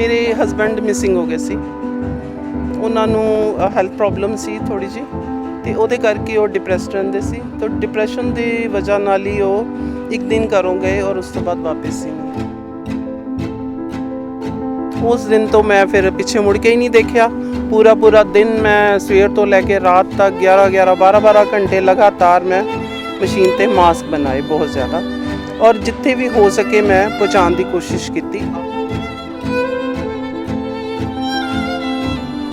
ਮੇਰੇ husband missing ਹੋ ਗਏ ਸੀ। ਉਹਨਾਂ ਨੂੰ ਹੈਲਥ ਪ੍ਰੋਬਲਮ ਸੀ ਥੋੜੀ ਜੀ, ਤੇ ਉਹਦੇ ਕਰਕੇ ਉਹ ਡਿਪਰੈਸਡ ਰਹਿੰਦੇ ਸੀ। ਤਾਂ ਡਿਪਰੈਸ਼ਨ ਦੀ ਵਜ੍ਹਾ ਨਾਲ ਹੀ ਉਹ ਇੱਕ ਦਿਨ ਘਰੋਂ ਗਏ ਔਰ ਉਸ ਤੋਂ ਬਾਅਦ ਵਾਪਸ ਹੀ ਨਹੀਂ। ਉਸ ਦਿਨ ਤੋਂ ਮੈਂ ਫਿਰ ਪਿੱਛੇ ਮੁੜ ਕੇ ਹੀ ਨਹੀਂ ਦੇਖਿਆ। ਪੂਰਾ ਦਿਨ ਮੈਂ ਸਵੇਰ ਤੋਂ ਲੈ ਕੇ ਰਾਤ ਤੱਕ 11 12 ਘੰਟੇ ਲਗਾਤਾਰ ਮੈਂ ਮਸ਼ੀਨ ਤੇ ਮਾਸਕ ਬਣਾਏ ਬਹੁਤ ਜ਼ਿਆਦਾ, ਔਰ ਜਿੱਥੇ ਵੀ ਹੋ ਸਕੇ ਮੈਂ ਪਹੁੰਚਾਉਣ ਦੀ ਕੋਸ਼ਿਸ਼ ਕੀਤੀ।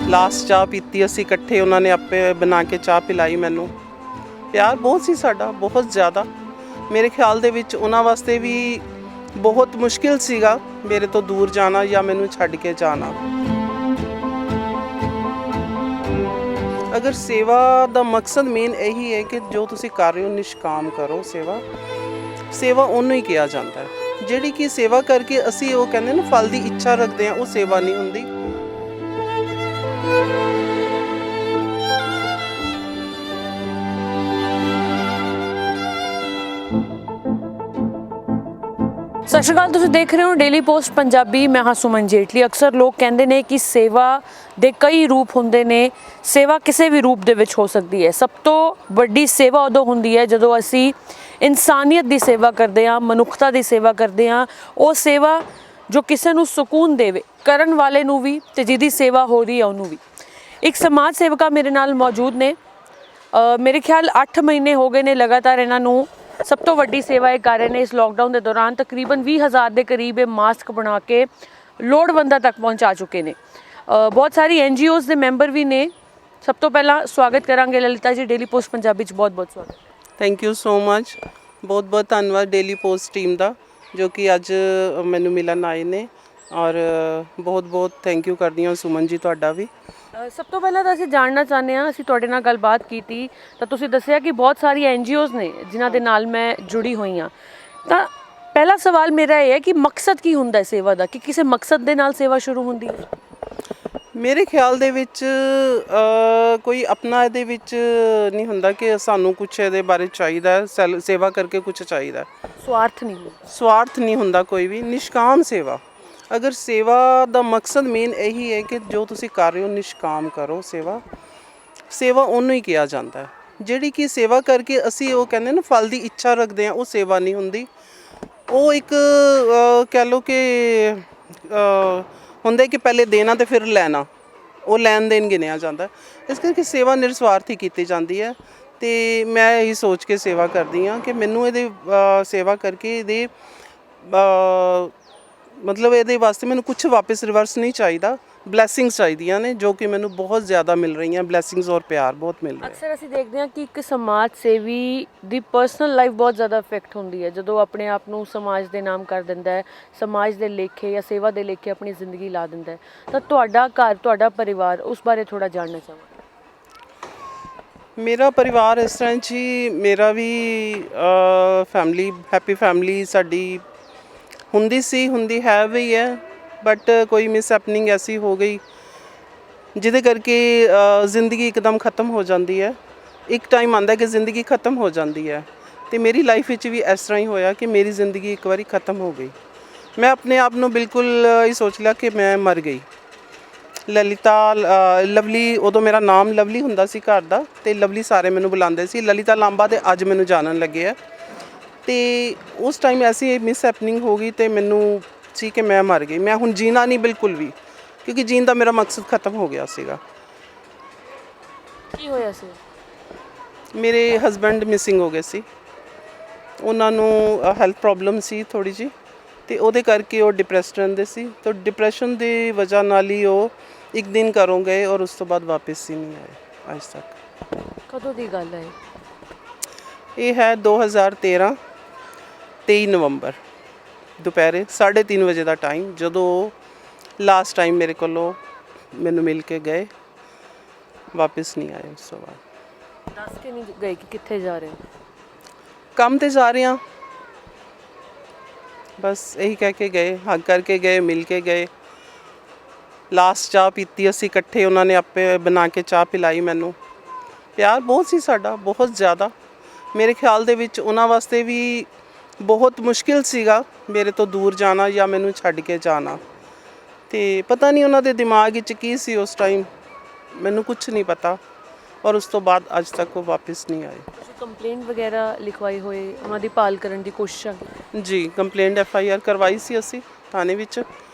ਲਾਸਟ ਚਾਹ ਪੀਤੀ ਅਸੀਂ ਇਕੱਠੇ, ਉਹਨਾਂ ਨੇ ਆਪੇ ਬਣਾ ਕੇ ਚਾਹ ਪਿਲਾਈ ਮੈਨੂੰ। ਪਿਆਰ ਬਹੁਤ ਸੀ ਸਾਡਾ, ਬਹੁਤ ਜ਼ਿਆਦਾ। ਮੇਰੇ ਖਿਆਲ ਦੇ ਵਿੱਚ ਉਹਨਾਂ ਵਾਸਤੇ ਵੀ ਬਹੁਤ ਮੁਸ਼ਕਿਲ ਸੀਗਾ ਮੇਰੇ ਤੋਂ ਦੂਰ ਜਾਣਾ ਜਾਂ ਮੈਨੂੰ ਛੱਡ ਕੇ ਜਾਣਾ। ਅਗਰ ਸੇਵਾ ਦਾ ਮਕਸਦ ਮੇਨ ਇਹੀ ਹੈ ਕਿ ਜੋ ਤੁਸੀਂ ਕਰ ਰਹੇ ਹੋ ਨਿਸ਼ਕਾਮ ਕਰੋ। ਸੇਵਾ ਉਹਨੂੰ ਹੀ ਕਿਹਾ ਜਾਂਦਾ ਹੈ, ਜਿਹੜੀ ਕਿ ਸੇਵਾ ਕਰਕੇ ਅਸੀਂ ਉਹ ਕਹਿੰਦੇ ਨਾ ਫਲ ਦੀ ਇੱਛਾ ਰੱਖਦੇ ਹਾਂ, ਉਹ ਸੇਵਾ ਨਹੀਂ ਹੁੰਦੀ। ਸਤਿ ਸ਼੍ਰੀ ਅਕਾਲ, ਤੁਸੀਂ ਦੇਖ ਰਹੇ ਹੋ ਡੇਲੀ ਪੋਸਟ ਪੰਜਾਬੀ। ਮੈਂ ਹਾਂ ਸੁਮਨ ਜੇਟਲੀ। ਅਕਸਰ ਲੋਕ ਕਹਿੰਦੇ ਨੇ ਕਿ ਸੇਵਾ ਦੇ ਕਈ ਰੂਪ ਹੁੰਦੇ ਨੇ, ਸੇਵਾ ਕਿਸੇ ਵੀ ਰੂਪ ਦੇ ਵਿੱਚ ਹੋ ਸਕਦੀ ਹੈ। ਸਭ ਤੋਂ ਵੱਡੀ ਸੇਵਾ ਉਦੋਂ ਹੁੰਦੀ ਹੈ ਜਦੋਂ ਅਸੀਂ ਇਨਸਾਨੀਅਤ ਦੀ ਸੇਵਾ ਕਰਦੇ ਹਾਂ, ਮਨੁੱਖਤਾ ਦੀ ਸੇਵਾ ਕਰਦੇ ਹਾਂ। ਉਹ ਸੇਵਾ ਜੋ ਕਿਸੇ ਨੂੰ ਸਕੂਨ ਦੇਵੇ, ਕਰਨ ਵਾਲੇ ਨੂੰ ਵੀ ਤੇ ਜਿਹਦੀ ਸੇਵਾ ਹੋ ਰਹੀ ਹੈ ਉਹਨੂੰ ਵੀ। ਇੱਕ ਸਮਾਜ ਸੇਵਕਾ ਮੇਰੇ ਨਾਲ ਮੌਜੂਦ ਨੇ। ਮੇਰੇ ਖਿਆਲ 8 ਮਹੀਨੇ ਹੋ ਗਏ ਨੇ ਲਗਾਤਾਰ ਇਹਨਾਂ ਨੂੰ ਸਭ ਤੋਂ ਵੱਡੀ ਸੇਵਾ ਇਹ ਕਰ ਰਹੇ ਨੇ। ਇਸ ਲੋਕਡਾਊਨ ਦੇ ਦੌਰਾਨ ਤਕਰੀਬਨ 20,000 ਦੇ ਕਰੀਬ ਇਹ ਮਾਸਕ ਬਣਾ ਕੇ ਲੋੜਵੰਦਾਂ ਤੱਕ ਪਹੁੰਚਾ ਚੁੱਕੇ ਨੇ। ਬਹੁਤ ਸਾਰੀ NGOs ਦੇ ਮੈਂਬਰ ਵੀ ਨੇ। ਸਭ ਤੋਂ ਪਹਿਲਾਂ ਸਵਾਗਤ ਕਰਾਂਗੇ ਲਲਿਤਾ ਜੀ, ਡੇਲੀ ਪੋਸਟ ਪੰਜਾਬੀ 'ਚ ਬਹੁਤ ਸਵਾਗਤ। Thank you so much. ਬਹੁਤ ਧੰਨਵਾਦ ਡੇਲੀ ਪੋਸਟ ਟੀਮ ਦਾ, ਜੋ ਕਿ ਅੱਜ ਮੈਨੂੰ ਮਿਲਣ ਆਏ ਨੇ, ਔਰ ਬਹੁਤ ਥੈਂਕ ਯੂ ਕਰਦੀ ਹਾਂ ਸੁਮਨ ਜੀ ਤੁਹਾਡਾ ਵੀ। ਸਭ ਤੋਂ ਪਹਿਲਾਂ ਤਾਂ ਅਸੀਂ ਜਾਣਨਾ ਚਾਹੁੰਦੇ ਹਾਂ, ਅਸੀਂ ਤੁਹਾਡੇ ਨਾਲ ਗੱਲਬਾਤ ਕੀਤੀ ਤਾਂ ਤੁਸੀਂ ਦੱਸਿਆ ਕਿ ਬਹੁਤ ਸਾਰੀਆਂ NGOs ਨੇ ਜਿਨ੍ਹਾਂ ਦੇ ਨਾਲ ਮੈਂ ਜੁੜੀ ਹੋਈ ਹਾਂ। ਤਾਂ ਪਹਿਲਾ ਸਵਾਲ ਮੇਰਾ ਇਹ ਹੈ ਕਿ ਮਕਸਦ ਕੀ ਹੁੰਦਾ ਹੈ ਸੇਵਾ ਦਾ, ਕਿ ਕਿਸੇ ਮਕਸਦ ਦੇ ਨਾਲ ਸੇਵਾ ਸ਼ੁਰੂ ਹੁੰਦੀ ਹੈ? ਮੇਰੇ ਖਿਆਲ ਦੇ ਵਿੱਚ ਕੋਈ ਆਪਣਾ ਇਹਦੇ ਵਿੱਚ ਨਹੀਂ ਹੁੰਦਾ ਕਿ ਸਾਨੂੰ ਕੁਛ ਇਹਦੇ ਬਾਰੇ ਚਾਹੀਦਾ, ਸੇਵਾ ਕਰਕੇ ਕੁਛ ਚਾਹੀਦਾ। ਸਵਾਰਥ ਨਹੀਂ ਹੁੰਦਾ ਕੋਈ ਵੀ। ਨਿਸ਼ਕਾਮ ਸੇਵਾ, ਅਗਰ ਸੇਵਾ ਦਾ ਮਕਸਦ ਮੇਨ ਇਹੀ ਹੈ ਕਿ ਜੋ ਤੁਸੀਂ ਕਰ ਰਹੇ ਹੋ ਨਿਸ਼ਕਾਮ ਕਰੋ। ਸੇਵਾ ਉਹਨੂੰ ਹੀ ਕਿਹਾ ਜਾਂਦਾ ਹੈ, ਜਿਹੜੀ ਕਿ ਸੇਵਾ ਕਰਕੇ ਅਸੀਂ ਉਹ ਕਹਿੰਦੇ ਨਾ ਫਲ ਦੀ ਇੱਛਾ ਰੱਖਦੇ ਹਾਂ, ਉਹ ਸੇਵਾ ਨਹੀਂ ਹੁੰਦੀ। ਉਹ ਇੱਕ ਕਹਿ ਲਓ ਕਿ ਹੁੰਦਾ ਕਿ ਪਹਿਲੇ ਦੇਣਾ ਤੇ ਫਿਰ ਲੈਣਾ, ਉਹ ਲੈਣ ਦੇਣ ਗਿਣਿਆ ਜਾਂਦਾ। ਇਸ ਕਰਕੇ ਸੇਵਾ ਨਿਰਸਵਾਰਥ ਹੀ ਕੀਤੀ ਜਾਂਦੀ ਹੈ। ਅਤੇ ਮੈਂ ਇਹੀ ਸੋਚ ਕੇ ਸੇਵਾ ਕਰਦੀ ਹਾਂ ਕਿ ਮੈਨੂੰ ਇਹਦੇ ਸੇਵਾ ਕਰਕੇ ਇਹਦੇ ਮਤਲਬ ਇਹਦੇ ਵਾਸਤੇ ਮੈਨੂੰ ਕੁਛ ਵਾਪਸ ਰਿਵਰਸ ਨਹੀਂ ਚਾਹੀਦਾ। ਬਲੈਸਿੰਗਸ ਚਾਹੀਦੀਆਂ ਨੇ, ਜੋ ਕਿ ਮੈਨੂੰ ਬਹੁਤ ਜ਼ਿਆਦਾ ਮਿਲ ਰਹੀਆਂ। ਬਲੈਸਿੰਗਸ ਔਰ ਪਿਆਰ ਬਹੁਤ ਮਿਲ ਰਿਹਾ। ਅਕਸਰ ਅਸੀਂ ਦੇਖਦੇ ਹਾਂ ਕਿ ਇੱਕ ਸਮਾਜ ਸੇਵੀ ਦੀ ਪਰਸਨਲ ਲਾਈਫ ਬਹੁਤ ਜ਼ਿਆਦਾ ਇਫੈਕਟ ਹੁੰਦੀ ਹੈ ਜਦੋਂ ਆਪਣੇ ਆਪ ਨੂੰ ਸਮਾਜ ਦੇ ਨਾਮ ਕਰ ਦਿੰਦਾ ਹੈ, ਸਮਾਜ ਦੇ ਲੇਖੇ ਜਾਂ ਸੇਵਾ ਦੇ ਲੇਖੇ ਆਪਣੀ ਜ਼ਿੰਦਗੀ ਲਾ ਦਿੰਦਾ ਹੈ। ਤਾਂ ਤੁਹਾਡਾ ਘਰ, ਤੁਹਾਡਾ ਪਰਿਵਾਰ, ਉਸ ਬਾਰੇ ਥੋੜ੍ਹਾ ਜਾਣਨਾ ਚਾਹਾਂਗਾ। ਮੇਰਾ ਪਰਿਵਾਰ ਇਸ ਤਰ੍ਹਾਂ ਜੀ, ਮੇਰਾ ਵੀ ਫੈਮਿਲੀ, ਹੈਪੀ ਫੈਮਿਲੀ ਸਾਡੀ ਹੁੰਦੀ ਹੈ ਵੀ ਹੈ, ਬਟ ਕੋਈ ਮਿਸ ਹੈਪਨਿੰਗ ਐਸੀ ਹੋ ਗਈ ਜਿਹਦੇ ਕਰਕੇ ਜ਼ਿੰਦਗੀ ਇੱਕਦਮ ਖ਼ਤਮ ਹੋ ਜਾਂਦੀ ਹੈ। ਇੱਕ ਟਾਈਮ ਆਉਂਦਾ ਕਿ ਜ਼ਿੰਦਗੀ ਖ਼ਤਮ ਹੋ ਜਾਂਦੀ ਹੈ, ਅਤੇ ਮੇਰੀ ਲਾਈਫ ਵਿੱਚ ਵੀ ਇਸ ਤਰ੍ਹਾਂ ਹੀ ਹੋਇਆ ਕਿ ਮੇਰੀ ਜ਼ਿੰਦਗੀ ਇੱਕ ਵਾਰੀ ਖ਼ਤਮ ਹੋ ਗਈ। ਮੈਂ ਆਪਣੇ ਆਪ ਨੂੰ ਬਿਲਕੁਲ ਇਹ ਸੋਚ ਲਿਆ ਕਿ ਮੈਂ ਮਰ ਗਈ। ਲਵਲੀ, ਉਦੋਂ ਮੇਰਾ ਨਾਮ ਲਵਲੀ ਹੁੰਦਾ ਸੀ ਘਰ ਦਾ, ਅਤੇ ਲਵਲੀ ਸਾਰੇ ਮੈਨੂੰ ਬੁਲਾਉਂਦੇ ਸੀ। ਲਲਿਤਾ ਲਾਂਬਾ ਤੇ ਅੱਜ ਮੈਨੂੰ ਜਾਣਨ ਲੱਗੇ ਆ। ਅਤੇ ਉਸ ਟਾਈਮ ਐਸੀ ਮਿਸ ਹੈਪਨਿੰਗ ਹੋ ਗਈ ਅਤੇ ਮੈਨੂੰ ਸੀ ਕਿ ਮੈਂ ਮਰ ਗਈ। ਮੈਂ ਹੁਣ ਜੀਣਾ ਨਹੀਂ ਬਿਲਕੁਲ ਵੀ, ਕਿਉਂਕਿ ਜੀਣ ਦਾ ਮੇਰਾ ਮਕਸਦ ਖਤਮ ਹੋ ਗਿਆ ਸੀਗਾ। ਕੀ ਹੋਇਆ ਸੀ? ਮੇਰੇ ਹਸਬੈਂਡ ਮਿਸਿੰਗ ਹੋ ਗਏ ਸੀ। ਉਹਨਾਂ ਨੂੰ ਹੈਲਥ ਪ੍ਰੋਬਲਮ ਸੀ ਥੋੜੀ ਜੀ, ਅਤੇ ਉਹਦੇ ਕਰਕੇ ਉਹ ਡਿਪਰੈਸਡ ਰਹਿੰਦੇ ਸੀ। ਤਾਂ ਡਿਪਰੈਸ਼ਨ ਦੀ ਵਜ੍ਹਾ ਨਾਲ ਹੀ ਉਹ ਇੱਕ ਦਿਨ ਘਰੋਂ ਗਏ ਔਰ ਉਸ ਤੋਂ ਬਾਅਦ ਵਾਪਸ ਹੀ ਨਹੀਂ ਆਏ ਅੱਜ ਤੱਕ। ਕਦੋਂ ਦੀ ਗੱਲ ਹੈ ਇਹ ਹੈ 2013 23 ਨਵੰਬਰ ਦੁਪਹਿਰੇ 3:30 ਵਜੇ ਦਾ ਟਾਈਮ, ਜਦੋਂ ਲਾਸਟ ਟਾਈਮ ਮੇਰੇ ਕੋਲੋਂ ਮੈਨੂੰ ਮਿਲ ਕੇ ਗਏ, ਵਾਪਸ ਨਹੀਂ ਆਏ ਉਸ ਤੋਂ ਬਾਅਦ। ਦੱਸ ਕੇ ਨਹੀਂ ਗਏ ਕਿ ਕਿੱਥੇ ਜਾ ਰਹੇ ਹੋ? ਕੰਮ 'ਤੇ ਜਾ ਰਹੇ ਹਾਂ, ਬਸ ਇਹੀ ਕਹਿ ਕੇ ਗਏ, ਹੱਗ ਕਰਕੇ ਗਏ, ਮਿਲ ਕੇ ਗਏ। ਲਾਸਟ ਚਾਹ ਪੀਤੀ ਅਸੀਂ ਇਕੱਠੇ, ਉਹਨਾਂ ਨੇ ਆਪੇ ਬਣਾ ਕੇ ਚਾਹ ਪਿਲਾਈ ਮੈਨੂੰ। ਪਿਆਰ ਬਹੁਤ ਸੀ ਸਾਡਾ, ਬਹੁਤ ਜ਼ਿਆਦਾ। ਮੇਰੇ ਖਿਆਲ ਦੇ ਵਿੱਚ ਉਹਨਾਂ ਵਾਸਤੇ ਵੀ ਬਹੁਤ ਮੁਸ਼ਕਿਲ ਸੀਗਾ ਮੇਰੇ ਤੋਂ ਦੂਰ ਜਾਣਾ ਜਾਂ ਮੈਨੂੰ ਛੱਡ ਕੇ ਜਾਣਾ। ਤੇ ਪਤਾ ਨਹੀਂ ਉਹਨਾਂ ਦੇ ਦਿਮਾਗ ਵਿੱਚ ਕੀ ਸੀ ਉਸ ਟਾਈਮ, ਮੈਨੂੰ ਕੁਝ ਨਹੀਂ ਪਤਾ। ਔਰ ਉਸ ਤੋਂ ਬਾਅਦ ਅੱਜ ਤੱਕ ਉਹ ਵਾਪਸ ਨਹੀਂ ਆਏ। ਤੁਸੀਂ ਕੰਪਲੇਂਟ ਵਗੈਰਾ ਲਿਖਵਾਈ ਹੋਏ, ਉਹਨਾਂ ਦੀ ਭਾਲ ਕਰਨ ਦੀ ਕੋਸ਼ਿਸ਼ਾਂ ਕੀਤੀ? ਜੀ ਕੰਪਲੇਂਟ FIR ਕਰਵਾਈ ਸੀ ਅਸੀਂ ਥਾਣੇ ਵਿੱਚ।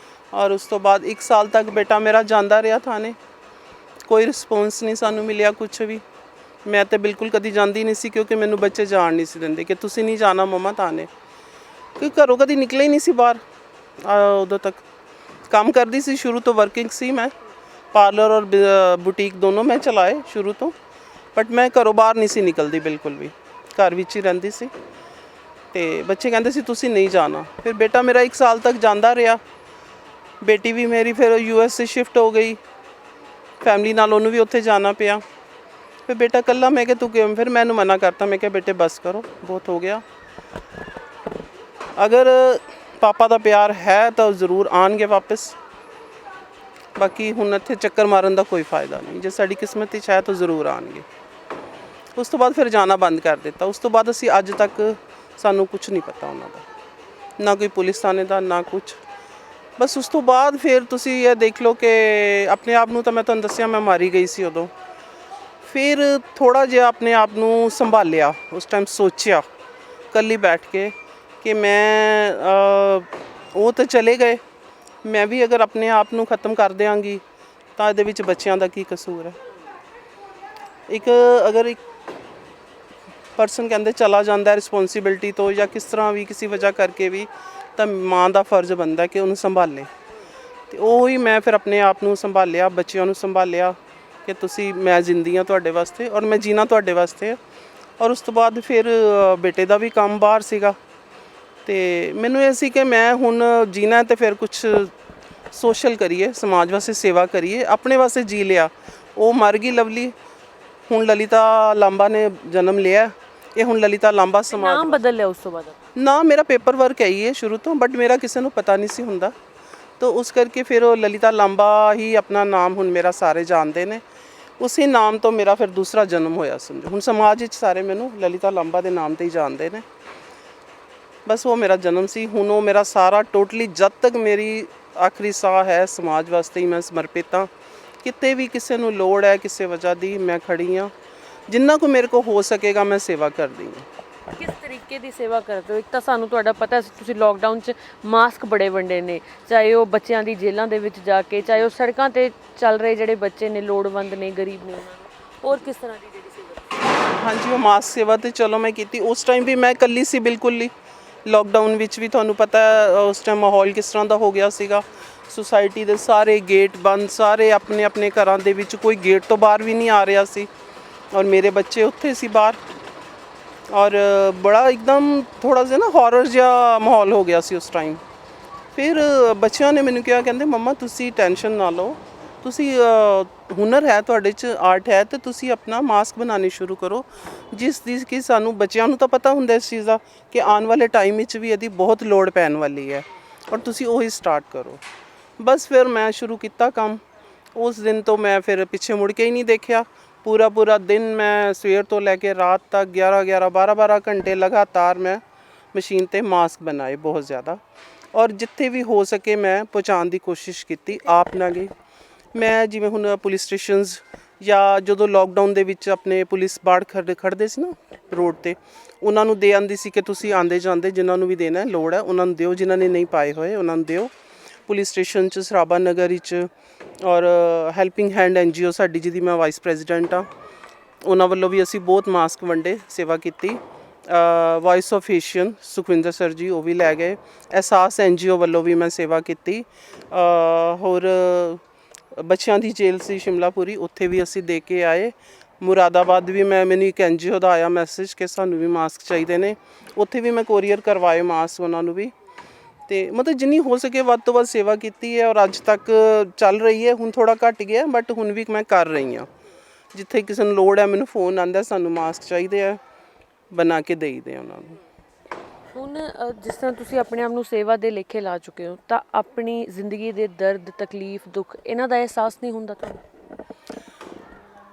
ਔਰ ਉਸ ਤੋਂ ਬਾਅਦ 1 ਸਾਲ ਤੱਕ ਬੇਟਾ ਮੇਰਾ ਜਾਂਦਾ ਰਿਹਾ ਥਾਣੇ, ਕੋਈ ਰਿਸਪੌਂਸ ਨਹੀਂ ਸਾਨੂੰ ਮਿਲਿਆ ਕੁਝ ਵੀ। ਮੈਂ ਤਾਂ ਬਿਲਕੁਲ ਕਦੀ ਜਾਂਦੀ ਨਹੀਂ ਸੀ, ਕਿਉਂਕਿ ਮੈਨੂੰ ਬੱਚੇ ਜਾਣ ਨਹੀਂ ਸੀ ਦਿੰਦੇ ਕਿ ਤੁਸੀਂ ਨਹੀਂ ਜਾਣਾ ਮਮਾ ਥਾਣੇ, ਕਿਉਂਕਿ ਘਰੋਂ ਕਦੀ ਨਿਕਲੇ ਹੀ ਨਹੀਂ ਸੀ ਬਾਹਰ। ਉਦੋਂ ਤੱਕ ਕੰਮ ਕਰਦੀ ਸੀ, ਸ਼ੁਰੂ ਤੋਂ ਵਰਕਿੰਗ ਸੀ ਮੈਂ, ਪਾਰਲਰ ਔਰ ਬੁਟੀਕ ਦੋਨੋਂ ਮੈਂ ਚਲਾਏ ਸ਼ੁਰੂ ਤੋਂ, ਬਟ ਮੈਂ ਘਰੋਂ ਬਾਹਰ ਨਹੀਂ ਸੀ ਨਿਕਲਦੀ ਬਿਲਕੁਲ ਵੀ, ਘਰ ਵਿੱਚ ਹੀ ਰਹਿੰਦੀ ਸੀ। ਤੇ ਬੱਚੇ ਕਹਿੰਦੇ ਸੀ ਤੁਸੀਂ ਨਹੀਂ ਜਾਣਾ। ਫਿਰ ਬੇਟਾ ਮੇਰਾ 1 ਸਾਲ ਤੱਕ ਜਾਂਦਾ ਰਿਹਾ, ਬੇਟੀ ਵੀ ਮੇਰੀ ਫਿਰ USA ਸ਼ਿਫਟ ਹੋ ਗਈ, ਫੈਮਿਲੀ ਨਾਲ ਉਹਨੂੰ ਵੀ ਉੱਥੇ ਜਾਣਾ ਪਿਆ। ਫਿਰ ਬੇਟਾ ਇਕੱਲਾ, ਮੈਂ ਕਿਹਾ ਤੂੰ ਕਿਉਂ, ਫਿਰ ਮੈਨੂੰ ਮਨਾ ਕਰਤਾ, ਮੈਂ ਕਿਹਾ ਬੇਟੇ ਬਸ ਕਰੋ, ਬਹੁਤ ਹੋ ਗਿਆ। ਅਗਰ ਪਾਪਾ ਦਾ ਪਿਆਰ ਹੈ ਤਾਂ ਜ਼ਰੂਰ ਆਉਣਗੇ ਵਾਪਸ, ਬਾਕੀ ਹੁਣ ਇੱਥੇ ਚੱਕਰ ਮਾਰਨ ਦਾ ਕੋਈ ਫਾਇਦਾ ਨਹੀਂ। ਜੇ ਸਾਡੀ ਕਿਸਮਤ ਵਿੱਚ ਹੈ ਤਾਂ ਜ਼ਰੂਰ ਆਉਣਗੇ। ਉਸ ਤੋਂ ਬਾਅਦ ਫਿਰ ਜਾਣਾ ਬੰਦ ਕਰ ਦਿੱਤਾ। ਉਸ ਤੋਂ ਬਾਅਦ ਅਸੀਂ ਅੱਜ ਤੱਕ ਸਾਨੂੰ ਕੁਝ ਨਹੀਂ ਪਤਾ ਉਹਨਾਂ ਦਾ, ਨਾ ਕੋਈ ਪੁਲਿਸ ਥਾਣੇ ਦਾ, ਨਾ ਕੁਝ। ਬਸ ਉਸ ਤੋਂ ਬਾਅਦ ਫਿਰ ਤੁਸੀਂ ਇਹ ਦੇਖ ਲਓ ਕਿ ਆਪਣੇ ਆਪ ਨੂੰ ਤਾਂ ਮੈਂ ਤੁਹਾਨੂੰ ਦੱਸਿਆ ਮੈਂ ਮਾਰੀ ਗਈ ਸੀ ਉਦੋਂ। ਫਿਰ ਥੋੜ੍ਹਾ ਜਿਹਾ ਆਪਣੇ ਆਪ ਨੂੰ ਸੰਭਾਲਿਆ, ਉਸ ਟਾਈਮ ਸੋਚਿਆ ਇਕੱਲੀ ਬੈਠ ਕੇ ਕਿ ਮੈਂ ਉਹ ਤਾਂ ਚਲੇ ਗਏ, ਮੈਂ ਵੀ ਅਗਰ ਆਪਣੇ ਆਪ ਨੂੰ ਖ਼ਤਮ ਕਰ ਦਿਆਂਗੀ ਤਾਂ ਇਹਦੇ ਵਿੱਚ ਬੱਚਿਆਂ ਦਾ ਕੀ ਕਸੂਰ ਹੈ। ਅਗਰ ਇੱਕ ਪਰਸਨ ਕਹਿੰਦੇ ਚਲਾ ਜਾਂਦਾ ਰਿਸਪੌਂਸਿਬਿਲਟੀ ਤੋਂ ਜਾਂ ਕਿਸ ਤਰ੍ਹਾਂ ਵੀ ਕਿਸੇ ਵਜ੍ਹਾ ਕਰਕੇ ਵੀ, ਤਾਂ ਮਾਂ ਦਾ ਫਰਜ਼ ਬਣਦਾ ਕਿ ਉਹਨੂੰ ਸੰਭਾਲੇ। ਤੇ ਉਹ ਹੀ ਮੈਂ ਫਿਰ ਆਪਣੇ ਆਪ ਨੂੰ ਸੰਭਾਲਿਆ, ਬੱਚਿਆਂ ਨੂੰ ਸੰਭਾਲਿਆ ਕਿ ਤੁਸੀਂ, ਮੈਂ ਜ਼ਿੰਦੀ ਹਾਂ ਤੁਹਾਡੇ ਵਾਸਤੇ ਔਰ ਮੈਂ ਜੀਣਾ ਤੁਹਾਡੇ ਵਾਸਤੇ। ਔਰ ਉਸ ਤੋਂ ਬਾਅਦ ਫਿਰ ਬੇਟੇ ਦਾ ਵੀ ਕੰਮ ਬਾਹਰ ਸੀਗਾ, ਤੇ ਮੈਨੂੰ ਇਹ ਸੀ ਕਿ ਮੈਂ ਹੁਣ ਜੀਣਾ ਤੇ ਫਿਰ ਕੁਝ ਸੋਸ਼ਲ ਕਰੀਏ, ਸਮਾਜ ਵਾਸਤੇ ਸੇਵਾ ਕਰੀਏ। ਆਪਣੇ ਵਾਸਤੇ ਜੀ ਲਿਆ, ਉਹ ਮਰ ਗਈ ਲਵਲੀ, ਹੁਣ ਲਲਿਤਾ ਲਾਂਬਾ ਨੇ ਜਨਮ ਲਿਆ। ਇਹ ਹੁਣ ਲਲਿਤਾ ਲਾਂਬਾ ਸਮਾਜ। ਨਾਮ ਬਦਲ ਲਿਆ ਉਸ ਤੋਂ ਬਾਅਦ? ਨਾ, ਮੇਰਾ ਪੇਪਰ ਵਰਕ ਹੈ ਹੀ ਹੈ ਸ਼ੁਰੂ ਤੋਂ, ਬਟ ਮੇਰਾ ਕਿਸੇ ਨੂੰ ਪਤਾ ਨਹੀਂ ਸੀ ਹੁੰਦਾ, ਤਾਂ ਉਸ ਕਰਕੇ ਫਿਰ ਉਹ ਲਲਿਤਾ ਲਾਂਬਾ ਹੀ ਆਪਣਾ ਨਾਮ ਹੁਣ ਮੇਰਾ ਸਾਰੇ ਜਾਣਦੇ ਨੇ। ਉਸੇ ਨਾਮ ਤੋਂ ਮੇਰਾ ਫਿਰ ਦੂਸਰਾ ਜਨਮ ਹੋਇਆ ਸਮਝੋ। ਹੁਣ ਸਮਾਜ ਵਿੱਚ ਸਾਰੇ ਮੈਨੂੰ ਲਲਿਤਾ ਲਾਂਬਾ ਦੇ ਨਾਮ ਤੇ ਹੀ ਜਾਣਦੇ ਨੇ। ਬਸ ਉਹ ਮੇਰਾ ਜਨਮ ਸੀ। ਹੁਣ ਉਹ ਮੇਰਾ ਸਾਰਾ ਟੋਟਲੀ, ਜਦ ਤੱਕ ਮੇਰੀ ਆਖਰੀ ਸਾਹ ਹੈ, ਸਮਾਜ ਵਾਸਤੇ ਹੀ ਮੈਂ ਸਮਰਪਿਤ ਹਾਂ। ਕਿਤੇ ਵੀ ਕਿਸੇ ਨੂੰ ਲੋੜ ਹੈ ਕਿਸੇ ਵਜ੍ਹਾ ਦੀ, ਮੈਂ ਖੜੀ ਹਾਂ। ਜਿੰਨਾ ਕੁ ਮੇਰੇ ਕੋਲ ਹੋ ਸਕੇਗਾ ਮੈਂ ਸੇਵਾ ਕਰਦੀ ਹਾਂ। ਕਿਸ ਤਰੀਕੇ ਦੀ ਸੇਵਾ ਕਰਦੇ ਹੋ? ਇੱਕ ਤਾਂ ਸਾਨੂੰ ਤੁਹਾਡਾ ਪਤਾ ਤੁਸੀਂ ਲੋਕਡਾਊਨ 'ਚ ਮਾਸਕ ਬੜੇ ਵੰਡੇ ਨੇ, ਚਾਹੇ ਉਹ ਬੱਚਿਆਂ ਦੀ ਜੇਲ੍ਹਾਂ ਦੇ ਵਿੱਚ ਜਾ ਕੇ, ਚਾਹੇ ਉਹ ਸੜਕਾਂ 'ਤੇ ਚੱਲ ਰਹੇ ਜਿਹੜੇ ਬੱਚੇ ਨੇ, ਲੋੜਵੰਦ ਨੇ, ਗਰੀਬ ਨੇ, ਉਹਨਾਂ ਨੂੰ ਹੋਰ ਕਿਸ ਤਰ੍ਹਾਂ ਦੀ ਜਿਹੜੀ ਸੇਵਾ? ਹਾਂਜੀ, ਉਹ ਮਾਸਕ ਸੇਵਾ ਤਾਂ ਚਲੋ ਮੈਂ ਕੀਤੀ। ਉਸ ਟਾਈਮ ਵੀ ਮੈਂ ਇਕੱਲੀ ਸੀ ਬਿਲਕੁਲ ਹੀ। ਲੋਕਡਾਊਨ ਵਿੱਚ ਵੀ ਤੁਹਾਨੂੰ ਪਤਾ ਉਸ ਟਾਈਮ ਮਾਹੌਲ ਕਿਸ ਤਰ੍ਹਾਂ ਦਾ ਹੋ ਗਿਆ ਸੀਗਾ। ਸੁਸਾਇਟੀ ਦੇ ਸਾਰੇ ਗੇਟ ਬੰਦ, ਸਾਰੇ ਆਪਣੇ ਆਪਣੇ ਘਰਾਂ ਦੇ ਵਿੱਚ, ਕੋਈ ਗੇਟ ਤੋਂ ਬਾਹਰ ਵੀ ਨਹੀਂ ਆ ਰਿਹਾ ਸੀ। ਔਰ ਮੇਰੇ ਬੱਚੇ ਉੱਥੇ ਸੀ ਬਾਹਰ, ਔਰ ਬੜਾ ਇੱਕਦਮ ਥੋੜ੍ਹਾ ਜਿਹਾ ਨਾ ਹੌਰਰ ਜਿਹਾ ਮਾਹੌਲ ਹੋ ਗਿਆ ਸੀ ਉਸ ਟਾਈਮ। ਫਿਰ ਬੱਚਿਆਂ ਨੇ ਮੈਨੂੰ ਕਿਹਾ, ਕਹਿੰਦੇ ਮੰਮਾ ਤੁਸੀਂ ਟੈਨਸ਼ਨ ਨਾ ਲਓ, ਤੁਸੀਂ ਹੁਨਰ ਹੈ ਤੁਹਾਡੇ 'ਚ, ਆਰਟ ਹੈ, ਤੇ ਤੁਸੀਂ ਆਪਣਾ ਮਾਸਕ ਬਣਾਉਣੇ ਸ਼ੁਰੂ ਕਰੋ, ਜਿਸ ਦੀ ਕਿ ਸਾਨੂੰ ਬੱਚਿਆਂ ਨੂੰ ਤਾਂ ਪਤਾ ਹੁੰਦਾ ਇਸ ਚੀਜ਼ ਦਾ ਕਿ ਆਉਣ ਵਾਲੇ ਟਾਈਮ ਵਿੱਚ ਵੀ ਇਹਦੀ ਬਹੁਤ ਲੋੜ ਪੈਣ ਵਾਲੀ ਹੈ, ਔਰ ਤੁਸੀਂ ਉਹੀ ਸਟਾਰਟ ਕਰੋ। ਬਸ ਫਿਰ ਮੈਂ ਸ਼ੁਰੂ ਕੀਤਾ ਕੰਮ। ਉਸ ਦਿਨ ਤੋਂ ਮੈਂ ਫਿਰ ਪਿੱਛੇ ਮੁੜ ਕੇ ਹੀ ਨਹੀਂ ਦੇਖਿਆ। ਪੂਰਾ ਦਿਨ ਮੈਂ ਸਵੇਰ ਤੋਂ ਲੈ ਕੇ ਰਾਤ ਤੱਕ 11 12 ਘੰਟੇ ਲਗਾਤਾਰ ਮੈਂ ਮਸ਼ੀਨ 'ਤੇ ਮਾਸਕ ਬਣਾਏ, ਬਹੁਤ ਜ਼ਿਆਦਾ। ਔਰ ਜਿੱਥੇ ਵੀ ਹੋ ਸਕੇ ਮੈਂ ਪਹੁੰਚਾਉਣ ਦੀ ਕੋਸ਼ਿਸ਼ ਕੀਤੀ, ਆਪ ਨਾ ਗਈ ਮੈਂ। ਜਿਵੇਂ ਹੁਣ ਪੁਲਿਸ ਸਟੇਸ਼ਨਸ, ਜਾਂ ਜਦੋਂ ਲੋਕਡਾਊਨ ਦੇ ਵਿੱਚ ਆਪਣੇ ਪੁਲਿਸ ਬਾੜ ਖੜ੍ਹਦੇ ਸੀ ਨਾ ਰੋਡ 'ਤੇ, ਉਹਨਾਂ ਨੂੰ ਦੇ ਆਉਂਦੀ ਸੀ ਕਿ ਤੁਸੀਂ ਆਉਂਦੇ ਜਾਂਦੇ ਜਿਨ੍ਹਾਂ ਨੂੰ ਵੀ ਦੇਣਾ ਲੋੜ ਹੈ ਉਹਨਾਂ ਨੂੰ ਦਿਓ, ਜਿਨ੍ਹਾਂ ਨੇ ਨਹੀਂ ਪਾਏ ਹੋਏ ਉਹਨਾਂ ਨੂੰ ਦਿਓ। ਪੁਲਿਸ ਸਟੇਸ਼ਨ 'ਚ, ਸਰਾਭਾ ਨਗਰ ਵਿੱਚ, ਔਰ ਹੈਲਪਿੰਗ ਹੈਂਡ NGO ਸਾਡੀ, ਜਿਹਦੀ ਮੈਂ ਵਾਈਸ ਪ੍ਰੈਜ਼ੀਡੈਂਟ ਹਾਂ, ਉਹਨਾਂ ਵੱਲੋਂ ਵੀ ਅਸੀਂ ਬਹੁਤ ਮਾਸਕ ਵੰਡੇ, ਸੇਵਾ ਕੀਤੀ। Voice of Asian Sukhwinder sir ਜੀ, ਉਹ ਵੀ ਲੈ ਗਏ। ਅਹਿਸਾਸ NGO ਵੱਲੋਂ ਵੀ ਮੈਂ ਸੇਵਾ ਕੀਤੀ। ਹੋਰ ਬੱਚਿਆਂ ਦੀ ਜੇਲ੍ਹ ਸੀ ਸ਼ਿਮਲਾਪੁਰੀ, ਉੱਥੇ ਵੀ ਅਸੀਂ ਦੇ ਕੇ ਆਏ। ਮੁਰਾਦਾਬਾਦ ਵੀ ਮੈਨੂੰ ਇੱਕ NGO ਦਾ ਆਇਆ ਮੈਸੇਜ ਕਿ ਸਾਨੂੰ ਵੀ ਮਾਸਕ ਚਾਹੀਦੇ ਨੇ, ਉੱਥੇ ਵੀ ਮੈਂ ਕੋਰੀਅਰ ਕਰਵਾਏ ਮਾਸਕ ਉਹਨਾਂ ਨੂੰ ਵੀ। ਤੇ ਮਤਲਬ ਜਿੰਨੀ ਹੋ ਸਕੇ ਵੱਧ ਤੋਂ ਵੱਧ ਸੇਵਾ ਕੀਤੀ ਹੈ, ਔਰ ਅੱਜ ਤੱਕ ਚੱਲ ਰਹੀ ਹੈ। ਹੁਣ ਥੋੜ੍ਹਾ ਘੱਟ ਗਿਆ, ਬਟ ਹੁਣ ਵੀ ਮੈਂ ਕਰ ਰਹੀ ਹਾਂ। ਜਿੱਥੇ ਕਿਸੇ ਨੂੰ ਲੋੜ ਹੈ ਮੈਨੂੰ ਫੋਨ ਆਉਂਦਾ, ਸਾਨੂੰ ਮਾਸਕ ਚਾਹੀਦੇ ਆ, ਬਣਾ ਕੇ ਦੇਈਦੇ ਉਹਨਾਂ ਨੂੰ। ਹੁਣ ਜਿਸ ਤਰ੍ਹਾਂ ਤੁਸੀਂ ਆਪਣੇ ਆਪ ਨੂੰ ਸੇਵਾ ਦੇ ਲੇਖੇ ਲਾ ਚੁੱਕੇ ਹੋ, ਤਾਂ ਆਪਣੀ ਜ਼ਿੰਦਗੀ ਦੇ ਦਰਦ, ਤਕਲੀਫ, ਦੁੱਖ, ਇਹਨਾਂ ਦਾ ਅਹਿਸਾਸ ਨਹੀਂ ਹੁੰਦਾ ਤੁਹਾਨੂੰ?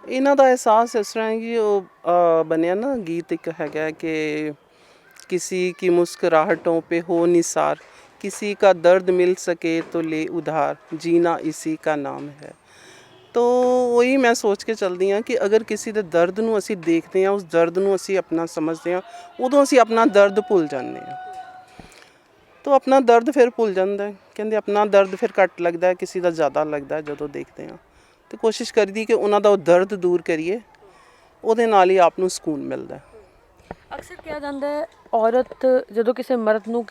ਇਹਨਾਂ ਦਾ ਅਹਿਸਾਸ ਇਸ ਤਰ੍ਹਾਂ ਹੈ ਕਿ ਉਹ ਬਣਿਆ ਨਾ ਗੀਤ ਇੱਕ ਹੈਗਾ ਕਿ ਕਿसी की मुस्कुराहटों पे हो निसार, किसी का दर्द मिल सके तो ले उधार, जीना इसी का नाम है। तो वही मैं सोच के ਚੱਲਦੀ ਹਾਂ ਕਿ ਅਗਰ ਕਿਸੇ ਦੇ ਦਰਦ ਨੂੰ ਅਸੀਂ ਦੇਖਦੇ ਹਾਂ, ਉਸ ਦਰਦ ਨੂੰ ਅਸੀਂ ਆਪਣਾ ਸਮਝਦੇ ਹਾਂ, ਉਦੋਂ ਅਸੀਂ ਆਪਣਾ ਦਰਦ ਭੁੱਲ ਜਾਂਦੇ ਹਾਂ। ਤਾਂ ਆਪਣਾ ਦਰਦ ਫਿਰ ਭੁੱਲ ਜਾਂਦਾ ਹੈ। ਕਹਿੰਦੇ ਆਪਣਾ ਦਰਦ ਫਿਰ ਘੱਟ ਲੱਗਦਾ ਹੈ, ਕਿਸੇ ਦਾ ਜ਼ਿਆਦਾ ਲੱਗਦਾ ਹੈ ਜਦੋਂ ਦੇਖਦੇ ਹਾਂ। ਤੇ ਕੋਸ਼ਿਸ਼ ਕਰੀਦੀ ਕਿ ਉਹਨਾਂ ਦਾ ਉਹ ਦਰਦ ਦੂਰ ਕਰੀਏ, ਉਹਦੇ ਨਾਲ ਹੀ ਆਪ ਨੂੰ ਸਕੂਨ ਮਿਲਦਾ ਹੈ। ਅਕਸਰ ਕਿਹਾ ਜਾਂਦਾ ਹੈ ਔਰਤ ਜਦੋਂ ਕਿਸੇ ਮਰਦ ਨੂੰ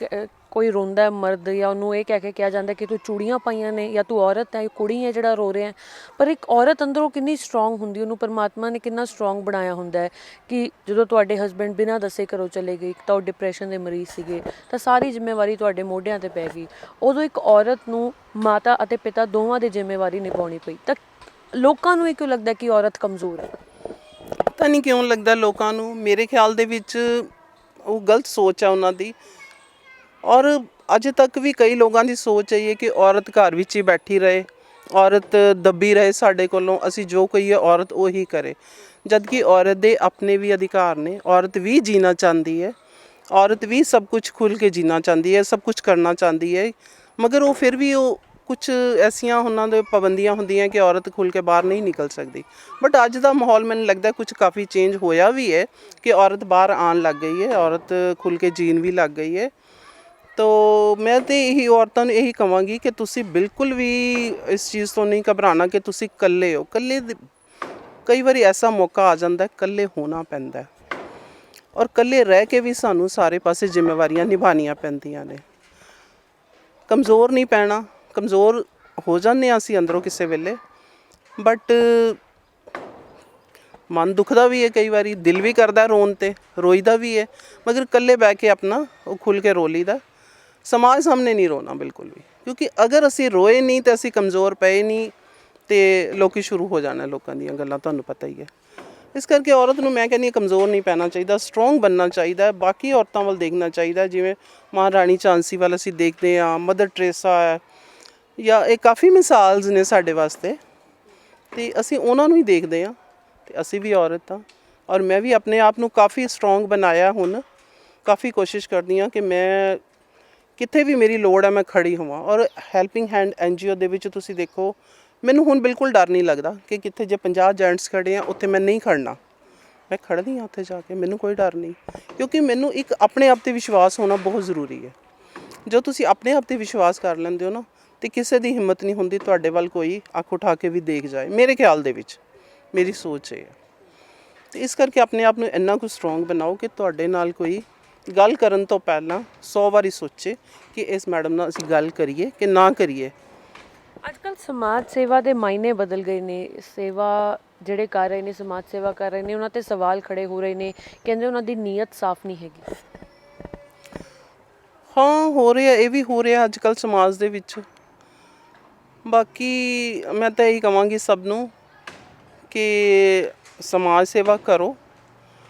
ਕੋਈ ਰੋਂਦਾ ਹੈ ਮਰਦ, ਜਾਂ ਉਹਨੂੰ ਇਹ ਕਹਿ ਕੇ ਕਿਹਾ ਜਾਂਦਾ ਕਿ ਤੂੰ ਚੂੜੀਆਂ ਪਾਈਆਂ ਨੇ, ਜਾਂ ਤੂੰ ਔਰਤ ਹੈ, ਕੁੜੀ ਹੈ ਜਿਹੜਾ ਰੋ ਰਿਹਾ। ਪਰ ਇੱਕ ਔਰਤ ਅੰਦਰੋਂ ਕਿੰਨੀ ਸਟਰੋਂਗ ਹੁੰਦੀ, ਉਹਨੂੰ ਪਰਮਾਤਮਾ ਨੇ ਕਿੰਨਾ ਸਟਰੋਂਗ ਬਣਾਇਆ ਹੁੰਦਾ ਹੈ ਕਿ ਜਦੋਂ ਤੁਹਾਡੇ ਹਸਬੈਂਡ ਬਿਨਾਂ ਦੱਸੇ ਘਰੋਂ ਚਲੇ ਗਏ, ਇੱਕ ਤਾਂ ਉਹ ਡਿਪਰੈਸ਼ਨ ਦੇ ਮਰੀਜ਼ ਸੀਗੇ, ਤਾਂ ਸਾਰੀ ਜ਼ਿੰਮੇਵਾਰੀ ਤੁਹਾਡੇ ਮੋਢਿਆਂ 'ਤੇ ਪੈ ਗਈ। ਉਦੋਂ ਇੱਕ ਔਰਤ ਨੂੰ ਮਾਤਾ ਅਤੇ ਪਿਤਾ ਦੋਵਾਂ ਦੀ ਜ਼ਿੰਮੇਵਾਰੀ ਨਿਭਾਉਣੀ ਪਈ। ਤਾਂ ਲੋਕਾਂ ਨੂੰ ਇਹ ਕਿਉਂ ਲੱਗਦਾ ਕਿ ਔਰਤ ਕਮਜ਼ੋਰ ਹੈ? ਪਤਾ ਨਹੀਂ ਕਿਉਂ ਲੱਗਦਾ ਲੋਕਾਂ ਨੂੰ। ਮੇਰੇ ਖਿਆਲ ਦੇ ਵਿੱਚ ਉਹ ਗਲਤ ਸੋਚ ਹੈ ਉਹਨਾਂ ਦੀ। ਔਰ ਅਜੇ ਤੱਕ ਵੀ ਕਈ ਲੋਕਾਂ ਦੀ ਸੋਚ ਹੈ ਕਿ ਔਰਤ ਘਰ ਵਿੱਚ ਹੀ ਬੈਠੀ ਰਹੇ, ਔਰਤ ਦੱਬੀ ਰਹੇ ਸਾਡੇ ਕੋਲੋਂ, ਅਸੀਂ ਜੋ ਕਹੀਏ ਔਰਤ ਉਹੀ ਕਰੇ। ਜਦ ਕਿ ਔਰਤ ਦੇ ਆਪਣੇ ਵੀ ਅਧਿਕਾਰ ਨੇ, ਔਰਤ ਵੀ ਜੀਣਾ ਚਾਹੁੰਦੀ ਹੈ, ਔਰਤ ਵੀ ਸਭ ਕੁਝ ਖੁੱਲ੍ਹ ਕੇ ਜੀਣਾ ਚਾਹੁੰਦੀ ਹੈ, ਸਭ ਕੁਝ ਕਰਨਾ ਚਾਹੁੰਦੀ ਹੈ। ਮਗਰ ਉਹ ਫਿਰ ਵੀ ਉਹ ਕੁਛ ਐਸੀਆਂ ਉਹਨਾਂ ਦੇ ਪਾਬੰਦੀਆਂ ਹੁੰਦੀਆਂ ਕਿ ਔਰਤ ਖੁੱਲ੍ਹ ਕੇ ਬਾਹਰ ਨਹੀਂ ਨਿਕਲ ਸਕਦੀ। ਬਟ ਅੱਜ ਦਾ ਮਾਹੌਲ ਮੈਨੂੰ ਲੱਗਦਾ ਕੁਝ ਕਾਫੀ ਚੇਂਜ ਹੋਇਆ ਵੀ ਹੈ ਕਿ ਔਰਤ ਬਾਹਰ ਆਉਣ ਲੱਗ ਗਈ ਹੈ, ਔਰਤ ਖੁੱਲ੍ਹ ਕੇ ਜੀਣ ਵੀ ਲੱਗ ਗਈ ਹੈ। ਤੋ ਮੈਂ ਤਾਂ ਇਹੀ ਔਰਤਾਂ ਨੂੰ ਇਹੀ ਕਹਾਂਗੀ ਕਿ ਤੁਸੀਂ ਬਿਲਕੁਲ ਵੀ ਇਸ ਚੀਜ਼ ਤੋਂ ਨਹੀਂ ਘਬਰਾਉਣਾ ਕਿ ਤੁਸੀਂ ਇਕੱਲੇ ਹੋ। ਕਈ ਵਾਰੀ ਐਸਾ ਮੌਕਾ ਆ ਜਾਂਦਾ ਇਕੱਲੇ ਹੋਣਾ ਪੈਂਦਾ, ਔਰ ਇਕੱਲੇ ਰਹਿ ਕੇ ਵੀ ਸਾਨੂੰ ਸਾਰੇ ਪਾਸੇ ਜ਼ਿੰਮੇਵਾਰੀਆਂ ਨਿਭਾਉਣੀਆਂ ਪੈਂਦੀਆਂ ਨੇ। ਕਮਜ਼ੋਰ ਨਹੀਂ ਪੈਣਾ, ਕਮਜ਼ੋਰ ਹੋ ਜਾਂਦੇ ਹਾਂ ਅਸੀਂ ਅੰਦਰੋਂ ਕਿਸੇ ਵੇਲੇ, ਬਟ ਮਨ ਦੁਖਦਾ ਵੀ ਹੈ ਕਈ ਵਾਰੀ, ਦਿਲ ਵੀ ਕਰਦਾ ਰੋਣ 'ਤੇ, ਰੋਈਦਾ ਵੀ ਹੈ। ਮਗਰ ਇਕੱਲੇ ਬਹਿ ਕੇ ਆਪਣਾ ਉਹ ਖੁੱਲ੍ਹ ਕੇ ਰੋ ਲਈਦਾ। ਸਮਾਜ ਸਾਹਮਣੇ ਨਹੀਂ ਰੋਣਾ ਬਿਲਕੁਲ ਵੀ, ਕਿਉਂਕਿ ਅਗਰ ਅਸੀਂ ਰੋਏ ਨਹੀਂ ਤਾਂ ਅਸੀਂ ਕਮਜ਼ੋਰ ਪਏ ਨਹੀਂ, ਅਤੇ ਲੋਕੀ ਸ਼ੁਰੂ ਹੋ ਜਾਣਾ ਲੋਕਾਂ ਦੀਆਂ ਗੱਲਾਂ, ਤੁਹਾਨੂੰ ਪਤਾ ਹੀ ਹੈ। ਇਸ ਕਰਕੇ ਔਰਤ ਨੂੰ ਮੈਂ ਕਹਿੰਦੀ ਹਾਂ ਕਮਜ਼ੋਰ ਨਹੀਂ ਪੈਣਾ ਚਾਹੀਦਾ, ਸਟਰੋਂਗ ਬਣਨਾ ਚਾਹੀਦਾ। ਬਾਕੀ ਔਰਤਾਂ ਵੱਲ ਦੇਖਣਾ ਚਾਹੀਦਾ, ਜਿਵੇਂ ਮਹਾਰਾਣੀ ਝਾਂਸੀ ਵੱਲ ਅਸੀਂ ਦੇਖਦੇ ਹਾਂ, ਮਦਰ ਟਰੇਸਾ ਹੈ, ਜਾਂ ਇਹ ਕਾਫੀ ਮਿਸਾਲਸ ਨੇ ਸਾਡੇ ਵਾਸਤੇ, ਅਤੇ ਅਸੀਂ ਉਹਨਾਂ ਨੂੰ ਹੀ ਦੇਖਦੇ ਹਾਂ। ਅਤੇ ਅਸੀਂ ਵੀ ਔਰਤ ਹਾਂ, ਔਰ ਮੈਂ ਵੀ ਆਪਣੇ ਆਪ ਨੂੰ ਕਾਫੀ ਸਟਰੋਂਗ ਬਣਾਇਆ। ਹੁਣ ਕਾਫੀ ਕੋਸ਼ਿਸ਼ ਕਰਦੀ ਹਾਂ ਕਿ ਮੈਂ ਕਿੱਥੇ ਵੀ ਮੇਰੀ ਲੋੜ ਹੈ ਮੈਂ ਖੜੀ ਹੋਵਾਂ। ਔਰ ਹੈਲਪਿੰਗ ਹੈਂਡ NGO ਦੇ ਵਿੱਚ ਤੁਸੀਂ ਦੇਖੋ, ਮੈਨੂੰ ਹੁਣ ਬਿਲਕੁਲ ਡਰ ਨਹੀਂ ਲੱਗਦਾ ਕਿ ਕਿੱਥੇ ਜੇ 50 ਜੈਂਟਸ ਖੜੇ ਆ ਉੱਥੇ ਮੈਂ ਨਹੀਂ ਖੜਨਾ, ਮੈਂ ਖੜਦੀ ਹਾਂ ਉੱਥੇ ਜਾ ਕੇ, ਮੈਨੂੰ ਕੋਈ ਡਰ ਨਹੀਂ। ਕਿਉਂਕਿ ਮੈਨੂੰ ਇੱਕ ਆਪਣੇ ਆਪ 'ਤੇ ਵਿਸ਼ਵਾਸ ਹੋਣਾ ਬਹੁਤ ਜ਼ਰੂਰੀ ਹੈ। ਜੋ ਤੁਸੀਂ ਆਪਣੇ ਆਪ 'ਤੇ ਵਿਸ਼ਵਾਸ ਕਰ ਲੈਂਦੇ ਹੋ ਨਾ, ਅਤੇ ਕਿਸੇ ਦੀ ਹਿੰਮਤ ਨਹੀਂ ਹੁੰਦੀ ਤੁਹਾਡੇ ਵੱਲ ਕੋਈ ਅੱਖ ਉਠਾ ਕੇ ਵੀ ਦੇਖ ਜਾਏ। ਮੇਰੇ ਖਿਆਲ ਦੇ ਵਿੱਚ ਮੇਰੀ ਸੋਚ ਇਹ ਹੈ। ਅਤੇ ਇਸ ਕਰਕੇ ਆਪਣੇ ਆਪ ਨੂੰ ਇੰਨਾ ਕੁ ਸਟਰੋਂਗ ਬਣਾਓ ਕਿ ਤੁਹਾਡੇ ਨਾਲ ਕੋਈ ਗੱਲ ਕਰਨ ਤੋਂ ਪਹਿਲਾਂ 100 ਵਾਰੀ ਸੋਚੇ ਕਿ ਇਸ ਮੈਡਮ ਨਾਲ ਅਸੀਂ ਗੱਲ ਕਰੀਏ ਕਿ ਨਾ ਕਰੀਏ। ਅੱਜ ਕੱਲ੍ਹ ਸਮਾਜ ਸੇਵਾ ਦੇ ਮਾਇਨੇ ਬਦਲ ਗਏ ਨੇ। ਸੇਵਾ ਜਿਹੜੇ ਕਰ ਰਹੇ ਨੇ, ਸਮਾਜ ਸੇਵਾ ਕਰ ਰਹੇ ਨੇ, ਉਹਨਾਂ 'ਤੇ ਸਵਾਲ ਖੜੇ ਹੋ ਰਹੇ ਨੇ। ਕਹਿੰਦੇ ਉਹਨਾਂ ਦੀ ਨੀਅਤ ਸਾਫ਼ ਨਹੀਂ ਹੈਗੀ। ਹਾਂ, ਹੋ ਰਿਹਾ, ਇਹ ਵੀ ਹੋ ਰਿਹਾ ਅੱਜ ਕੱਲ੍ਹ ਸਮਾਜ ਦੇ ਵਿੱਚ। ਬਾਕੀ ਮੈਂ ਤਾਂ ਇਹੀ ਕਹਾਂਗੀ ਸਭ ਨੂੰ ਕਿ ਸਮਾਜ ਸੇਵਾ ਕਰੋ,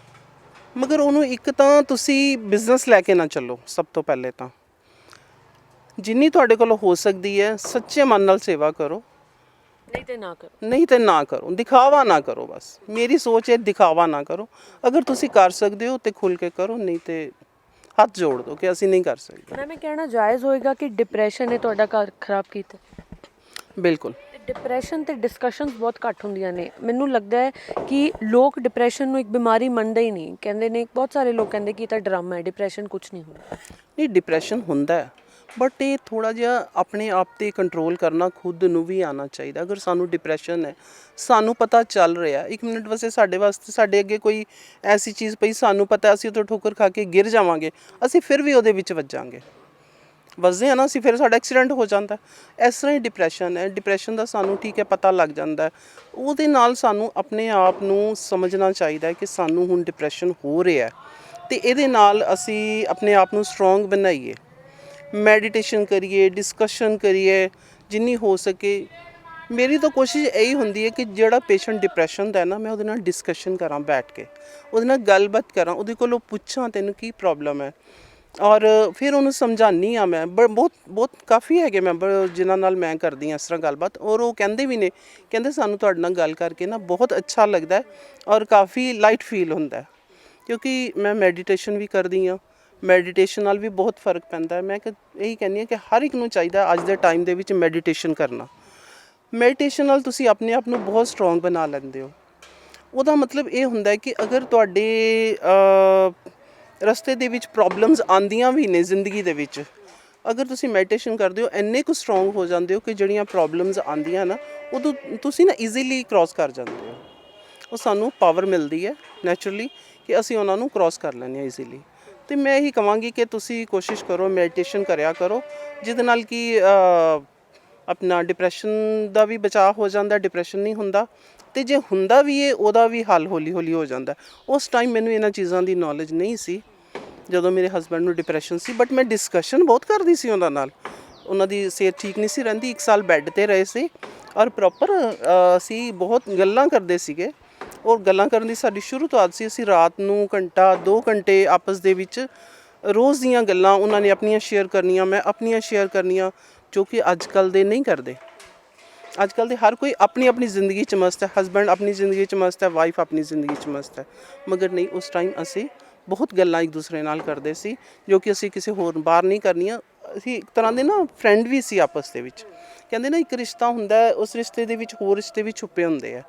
ਮਗਰ ਉਹਨੂੰ ਇੱਕ ਤਾਂ ਤੁਸੀਂ ਬਿਜ਼ਨਸ ਲੈ ਕੇ ਨਾ ਚੱਲੋ। ਸਭ ਤੋਂ ਪਹਿਲੇ ਤਾਂ ਜਿੰਨੀ ਤੁਹਾਡੇ ਕੋਲ ਹੋ ਸਕਦੀ ਹੈ ਸੱਚੇ ਮਨ ਨਾਲ ਸੇਵਾ ਕਰੋ, ਨਹੀਂ ਤੇ ਨਾ ਕਰੋ, ਨਹੀਂ ਤੇ ਨਾ ਕਰੋ, ਦਿਖਾਵਾ ਨਾ ਕਰੋ। ਬਸ ਮੇਰੀ ਸੋਚ ਹੈ ਦਿਖਾਵਾ ਨਾ ਕਰੋ। ਅਗਰ ਤੁਸੀਂ ਕਰ ਸਕਦੇ ਹੋ ਤਾਂ ਖੁੱਲ੍ਹ ਕੇ ਕਰੋ, ਨਹੀਂ ਤੇ ਹੱਥ ਜੋੜ ਦਿਓ ਕਿ ਅਸੀਂ ਨਹੀਂ ਕਰ ਸਕਦੇ। ਮੈਂ ਕਹਿਣਾ ਜਾਇਜ਼ ਹੋਏਗਾ ਕਿ ਡਿਪਰੈਸ਼ਨ ਨੇ ਤੁਹਾਡਾ ਘਰ ਖਰਾਬ ਕੀਤਾ? ਬਿਲਕੁਲ। ਡਿਪਰੈਸ਼ਨ ਤੇ ਡਿਸਕਸ਼ਨਸ ਬਹੁਤ ਘੱਟ ਹੁੰਦੀਆਂ ਨੇ। ਮੈਨੂੰ ਲੱਗਦਾ ਹੈ ਕਿ ਲੋਕ ਡਿਪਰੈਸ਼ਨ ਨੂੰ ਇੱਕ ਬਿਮਾਰੀ ਮੰਨਦੇ ਹੀ ਨਹੀਂ। ਕਹਿੰਦੇ ਨੇ, ਬਹੁਤ ਸਾਰੇ ਲੋਕ ਕਹਿੰਦੇ ਕਿ ਇਹ ਤਾਂ ਡਰਾਮਾ ਹੈ, ਡਿਪਰੈਸ਼ਨ ਕੁਝ ਨਹੀਂ ਹੁੰਦਾ। ਨਹੀਂ, ਡਿਪਰੈਸ਼ਨ ਹੁੰਦਾ ਹੈ, ਬਟ ਇਹ ਥੋੜ੍ਹਾ ਜਿਹਾ ਆਪਣੇ ਆਪ 'ਤੇ ਕੰਟਰੋਲ ਕਰਨਾ ਖੁਦ ਨੂੰ ਵੀ ਆਉਣਾ ਚਾਹੀਦਾ। ਅਗਰ ਸਾਨੂੰ ਡਿਪਰੈਸ਼ਨ ਹੈ, ਸਾਨੂੰ ਪਤਾ ਚੱਲ ਰਿਹਾ, 1 ਮਿੰਟ ਵਾਸਤੇ ਸਾਡੇ ਅੱਗੇ ਕੋਈ ਐਸੀ ਚੀਜ਼ ਪਈ, ਸਾਨੂੰ ਪਤਾ ਅਸੀਂ ਉੱਥੇ ਠੋਕਰ ਖਾ ਕੇ ਗਿਰ ਜਾਵਾਂਗੇ, ਅਸੀਂ ਫਿਰ ਵੀ ਉਹਦੇ ਵਿੱਚ ਵੱਜਾਂਗੇ, ਵੱਜਦੇ ਹਾਂ ਨਾ ਅਸੀਂ, ਫਿਰ ਸਾਡਾ ਐਕਸੀਡੈਂਟ ਹੋ ਜਾਂਦਾ। ਇਸ ਤਰ੍ਹਾਂ ਹੀ ਡਿਪਰੈਸ਼ਨ ਹੈ। ਡਿਪਰੈਸ਼ਨ ਦਾ ਸਾਨੂੰ ਠੀਕ ਹੈ ਪਤਾ ਲੱਗ ਜਾਂਦਾ, ਉਹਦੇ ਨਾਲ ਸਾਨੂੰ ਆਪਣੇ ਆਪ ਨੂੰ ਸਮਝਣਾ ਚਾਹੀਦਾ ਕਿ ਸਾਨੂੰ ਹੁਣ ਡਿਪਰੈਸ਼ਨ ਹੋ ਰਿਹਾ, ਅਤੇ ਇਹਦੇ ਨਾਲ ਅਸੀਂ ਆਪਣੇ ਆਪ ਨੂੰ ਸਟਰੋਂਗ ਬਣਾਈਏ, ਮੈਡੀਟੇਸ਼ਨ ਕਰੀਏ, ਡਿਸਕਸ਼ਨ ਕਰੀਏ ਜਿੰਨੀ ਹੋ ਸਕੇ। ਮੇਰੀ ਤਾਂ ਕੋਸ਼ਿਸ਼ ਇਹੀ ਹੁੰਦੀ ਹੈ ਕਿ ਜਿਹੜਾ ਪੇਸ਼ੈਂਟ ਡਿਪਰੈਸ਼ਨ ਦਾ ਹੈ ਨਾ, ਮੈਂ ਉਹਦੇ ਨਾਲ ਡਿਸਕਸ਼ਨ ਕਰਾਂ, ਬੈਠ ਕੇ ਉਹਦੇ ਨਾਲ ਗੱਲਬਾਤ ਕਰਾਂ, ਉਹਦੇ ਕੋਲੋਂ ਪੁੱਛਾਂ ਤੈਨੂੰ ਕੀ ਪ੍ਰੋਬਲਮ ਹੈ, ਔਰ ਫਿਰ ਉਹਨੂੰ ਸਮਝਾਉਂਦੀ ਹਾਂ। ਮੈਂ ਬਹੁਤ ਕਾਫੀ ਹੈਗੇ ਮੈਂਬਰ ਜਿਨ੍ਹਾਂ ਨਾਲ ਮੈਂ ਕਰਦੀ ਹਾਂ ਇਸ ਤਰ੍ਹਾਂ ਗੱਲਬਾਤ, ਔਰ ਉਹ ਕਹਿੰਦੇ ਵੀ ਨੇ, ਕਹਿੰਦੇ ਸਾਨੂੰ ਤੁਹਾਡੇ ਨਾਲ ਗੱਲ ਕਰਕੇ ਨਾ ਬਹੁਤ ਅੱਛਾ ਲੱਗਦਾ ਔਰ ਕਾਫੀ ਲਾਈਟ ਫੀਲ ਹੁੰਦਾ, ਕਿਉਂਕਿ ਮੈਂ ਮੈਡੀਟੇਸ਼ਨ ਵੀ ਕਰਦੀ ਹਾਂ, ਮੈਡੀਟੇਸ਼ਨ ਨਾਲ ਵੀ ਬਹੁਤ ਫਰਕ ਪੈਂਦਾ ਹੈ। ਮੈਂ ਇਹੀ ਕਹਿੰਦੀ ਹਾਂ ਕਿ ਹਰ ਇੱਕ ਨੂੰ ਚਾਹੀਦਾ ਅੱਜ ਦੇ ਟਾਈਮ ਦੇ ਵਿੱਚ ਮੈਡੀਟੇਸ਼ਨ ਕਰਨਾ। ਮੈਡੀਟੇਸ਼ਨ ਨਾਲ ਤੁਸੀਂ ਆਪਣੇ ਆਪ ਨੂੰ ਬਹੁਤ ਸਟਰੋਂਗ ਬਣਾ ਲੈਂਦੇ ਹੋ। ਉਹਦਾ ਮਤਲਬ ਇਹ ਹੁੰਦਾ ਹੈ ਕਿ ਅਗਰ ਤੁਹਾਡੇ ਰਸਤੇ ਦੇ ਵਿੱਚ ਪ੍ਰੋਬਲਮਸ ਆਉਂਦੀਆਂ ਵੀ ਨੇ ਜ਼ਿੰਦਗੀ ਦੇ ਵਿੱਚ, ਅਗਰ ਤੁਸੀਂ ਮੈਡੀਟੇਸ਼ਨ ਕਰਦੇ ਹੋ ਇੰਨੇ ਕੁ ਸਟਰੋਂਗ ਹੋ ਜਾਂਦੇ ਹੋ ਕਿ ਜਿਹੜੀਆਂ ਪ੍ਰੋਬਲਮਸ ਆਉਂਦੀਆਂ ਨਾ ਉਦੋਂ ਤੁਸੀਂ ਨਾ ਈਜ਼ੀਲੀ ਕ੍ਰੋਸ ਕਰ ਜਾਂਦੇ ਹੋ। ਉਹ ਸਾਨੂੰ ਪਾਵਰ ਮਿਲਦੀ ਹੈ ਨੈਚੁਰਲੀ ਕਿ ਅਸੀਂ ਉਹਨਾਂ ਨੂੰ ਕ੍ਰੋਸ ਕਰ ਲੈਂਦੇ ਹਾਂ ਈਜ਼ੀਲੀ। ਅਤੇ ਮੈਂ ਇਹੀ ਕਹਾਂਗੀ ਕਿ ਤੁਸੀਂ ਕੋਸ਼ਿਸ਼ ਕਰੋ, ਮੈਡੀਟੇਸ਼ਨ ਕਰਿਆ ਕਰੋ, ਜਿਹਦੇ ਨਾਲ ਕਿ ਆਪਣਾ ਡਿਪਰੈਸ਼ਨ ਦਾ ਵੀ ਬਚਾਅ ਹੋ ਜਾਂਦਾ, ਡਿਪਰੈਸ਼ਨ ਨਹੀਂ ਹੁੰਦਾ, ਅਤੇ ਜੇ ਹੁੰਦਾ ਵੀ ਹੈ ਉਹਦਾ ਵੀ ਹੱਲ ਹੌਲੀ ਹੌਲੀ ਹੋ ਜਾਂਦਾ। ਉਸ ਟਾਈਮ ਮੈਨੂੰ ਇਹਨਾਂ ਚੀਜ਼ਾਂ ਦੀ ਨੌਲੇਜ ਨਹੀਂ ਸੀ ਜਦੋਂ ਮੇਰੇ ਹਸਬੈਂਡ ਨੂੰ ਡਿਪਰੈਸ਼ਨ ਸੀ, ਬਟ ਮੈਂ ਡਿਸਕਸ਼ਨ ਬਹੁਤ ਕਰਦੀ ਸੀ ਉਹਨਾਂ ਨਾਲ। ਉਹਨਾਂ ਦੀ ਸਿਹਤ ਠੀਕ ਨਹੀਂ ਸੀ ਰਹਿੰਦੀ, 1 ਸਾਲ ਬੈੱਡ 'ਤੇ ਰਹੇ ਸੀ, ਔਰ ਪ੍ਰੋਪਰ ਅਸੀਂ ਬਹੁਤ ਗੱਲਾਂ ਕਰਦੇ ਸੀਗੇ। ਔਰ ਗੱਲਾਂ ਕਰਨ ਦੀ ਸਾਡੀ ਸ਼ੁਰੂ ਤੋਂ ਆਦਤ ਸੀ। ਅਸੀਂ ਰਾਤ ਨੂੰ ਘੰਟਾ 2 ਘੰਟੇ ਆਪਸ ਦੇ ਵਿੱਚ ਰੋਜ਼ ਦੀਆਂ ਗੱਲਾਂ ਉਹਨਾਂ ਨੇ ਆਪਣੀਆਂ ਸ਼ੇਅਰ ਕਰਨੀਆਂ, ਮੈਂ ਆਪਣੀਆਂ ਸ਼ੇਅਰ ਕਰਨੀਆਂ, ਜੋ ਕਿ ਅੱਜ ਕੱਲ੍ਹ ਦੇ ਨਹੀਂ ਕਰਦੇ। ਅੱਜ ਕੱਲ੍ਹ ਦੇ ਹਰ ਕੋਈ ਆਪਣੀ ਆਪਣੀ ਜ਼ਿੰਦਗੀ 'ਚ ਮਸਤ ਹੈ, ਹਸਬੈਂਡ ਆਪਣੀ ਜ਼ਿੰਦਗੀ 'ਚ ਮਸਤ ਹੈ, ਵਾਈਫ ਆਪਣੀ ਜ਼ਿੰਦਗੀ 'ਚ ਮਸਤ ਹੈ। ਮਗਰ ਨਹੀਂ, ਉਸ ਟਾਈਮ ਅਸੀਂ ਬਹੁਤ ਗੱਲਾਂ ਇੱਕ ਦੂਸਰੇ ਨਾਲ ਕਰਦੇ ਸੀ, ਜੋ ਕਿ ਅਸੀਂ ਕਿਸੇ ਹੋਰ ਬਾਹਰ ਨਹੀਂ ਕਰਨੀਆਂ। ਅਸੀਂ ਇੱਕ ਤਰ੍ਹਾਂ ਦੇ ਨਾ ਫਰੈਂਡ ਵੀ ਸੀ ਆਪਸ ਦੇ ਵਿੱਚ। ਕਹਿੰਦੇ ਨਾ ਇੱਕ ਰਿਸ਼ਤਾ ਹੁੰਦਾ, ਉਸ ਰਿਸ਼ਤੇ ਦੇ ਵਿੱਚ ਹੋਰ ਰਿਸ਼ਤੇ ਵੀ ਛੁਪੇ ਹੁੰਦੇ ਆ,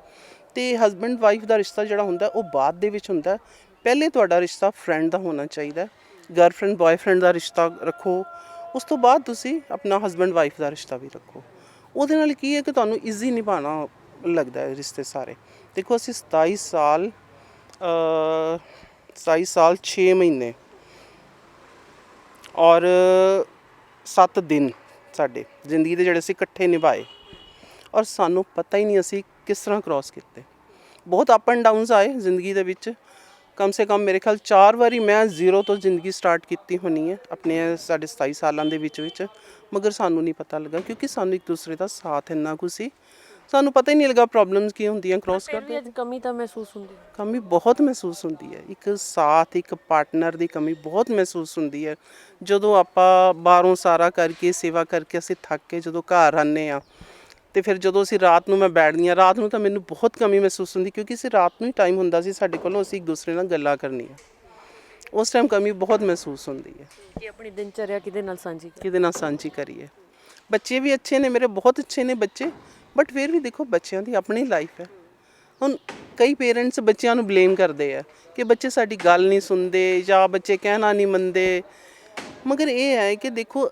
ਅਤੇ ਹਸਬੈਂਡ ਵਾਈਫ ਦਾ ਰਿਸ਼ਤਾ ਜਿਹੜਾ ਹੁੰਦਾ ਉਹ ਬਾਅਦ ਦੇ ਵਿੱਚ ਹੁੰਦਾ। ਪਹਿਲੇ ਤੁਹਾਡਾ ਰਿਸ਼ਤਾ ਫਰੈਂਡ ਦਾ ਹੋਣਾ ਚਾਹੀਦਾ, ਗਰਲਫਰੈਂਡ ਬॉयਫ੍ਰੈਂਡ ਦਾ ਰਿਸ਼ਤਾ ਰੱਖੋ, ਉਸ ਤੋਂ ਬਾਅਦ ਤੁਸੀਂ ਆਪਣਾ ਹਸਬੈਂਡ ਵਾਈਫ ਦਾ ਰਿਸ਼ਤਾ ਵੀ ਰੱਖੋ। ਉਹਦੇ ਨਾਲ ਕੀ ਹੈ ਕਿ ਤੁਹਾਨੂੰ ਈਜ਼ੀ ਨਿਭਾਉਣਾ ਲੱਗਦਾ ਹੈ ਰਿਸ਼ਤੇ ਸਾਰੇ। ਦੇਖੋ ਅਸੀਂ 27 ਸਾਲ 6 ਮਹੀਨੇ ਔਰ 7 ਦਿਨ ਸਾਡੇ ਜ਼ਿੰਦਗੀ ਦੇ ਜਿਹੜੇ ਅਸੀਂ ਇਕੱਠੇ ਨਿਭਾਏ, ਔਰ ਸਾਨੂੰ ਪਤਾ ਹੀ ਨਹੀਂ ਅਸੀਂ ਕਿਸ ਤਰ੍ਹਾਂ ਕ੍ਰੋਸ ਕੀਤੇ। ਬਹੁਤ ਅਪ ਐਂਡ ਡਾਊਨਸ ਆਏ ਜ਼ਿੰਦਗੀ ਦੇ ਵਿੱਚ। ਕਮ ਸੇ ਕਮ ਮੇਰੇ ਖਿਆਲ 4 ਵਾਰੀ ਮੈਂ ਜ਼ੀਰੋ ਤੋਂ ਜ਼ਿੰਦਗੀ ਸਟਾਰਟ ਕੀਤੀ ਹੋਣੀ ਹੈ ਆਪਣੇ ਸਾਡੇ 27 ਸਾਲਾਂ ਦੇ ਵਿੱਚ। ਮਗਰ ਸਾਨੂੰ ਨਹੀਂ ਪਤਾ ਲੱਗਾ, ਕਿਉਂਕਿ ਸਾਨੂੰ ਇੱਕ ਦੂਸਰੇ ਦਾ ਸਾਥ ਇੰਨਾ ਕੁ ਸੀ, ਸਾਨੂੰ ਪਤਾ ਹੀ ਨਹੀਂ ਲੱਗਾ ਪ੍ਰੋਬਲਮਸ ਕੀ ਹੁੰਦੀਆਂ ਕ੍ਰੋਸ ਕਰਦੇ। ਕਮੀ ਤਾਂ ਮਹਿਸੂਸ ਹੁੰਦੀ, ਕਮੀ ਬਹੁਤ ਮਹਿਸੂਸ ਹੁੰਦੀ ਹੈ। ਇੱਕ ਸਾਥ, ਇੱਕ ਪਾਰਟਨਰ ਦੀ ਕਮੀ ਬਹੁਤ ਮਹਿਸੂਸ ਹੁੰਦੀ ਹੈ। ਜਦੋਂ ਆਪਾਂ ਬਾਹਰੋਂ ਸਾਰਾ ਕਰਕੇ ਸੇਵਾ ਕਰਕੇ ਅਸੀਂ ਥੱਕ ਕੇ ਜਦੋਂ ਘਰ ਆਉਂਦੇ ਹਾਂ, ਅਤੇ ਫਿਰ ਜਦੋਂ ਅਸੀਂ ਰਾਤ ਨੂੰ ਮੈਂ ਬੈਠਦੀ ਹਾਂ, ਰਾਤ ਨੂੰ ਤਾਂ ਮੈਨੂੰ ਬਹੁਤ ਕਮੀ ਮਹਿਸੂਸ ਹੁੰਦੀ, ਕਿਉਂਕਿ ਅਸੀਂ ਰਾਤ ਨੂੰ ਹੀ ਟਾਈਮ ਹੁੰਦਾ ਸੀ ਸਾਡੇ ਕੋਲੋਂ, ਅਸੀਂ ਇੱਕ ਦੂਸਰੇ ਨਾਲ ਗੱਲਾਂ ਕਰਨੀਆਂ। ਉਸ ਟਾਈਮ ਕਮੀ ਬਹੁਤ ਮਹਿਸੂਸ ਹੁੰਦੀ ਹੈ ਕਿ ਆਪਣੀ ਦਿਨਚਰਿਆ ਕਿਹਦੇ ਨਾਲ ਸਾਂਝੀ ਕਰੀਏ। ਬੱਚੇ ਵੀ ਅੱਛੇ ਨੇ ਮੇਰੇ, ਬਹੁਤ ਅੱਛੇ ਨੇ ਬੱਚੇ, ਬਟ ਫਿਰ ਵੀ ਦੇਖੋ ਬੱਚਿਆਂ ਦੀ ਆਪਣੀ ਲਾਈਫ ਹੈ। ਹੁਣ ਕਈ ਪੇਰੈਂਟਸ ਬੱਚਿਆਂ ਨੂੰ ਬਲੇਮ ਕਰਦੇ ਆ ਕਿ ਬੱਚੇ ਸਾਡੀ ਗੱਲ ਨਹੀਂ ਸੁਣਦੇ ਜਾਂ ਬੱਚੇ ਕਹਿਣਾ ਨਹੀਂ ਮੰਨਦੇ। ਮਗਰ ਇਹ ਹੈ ਕਿ ਦੇਖੋ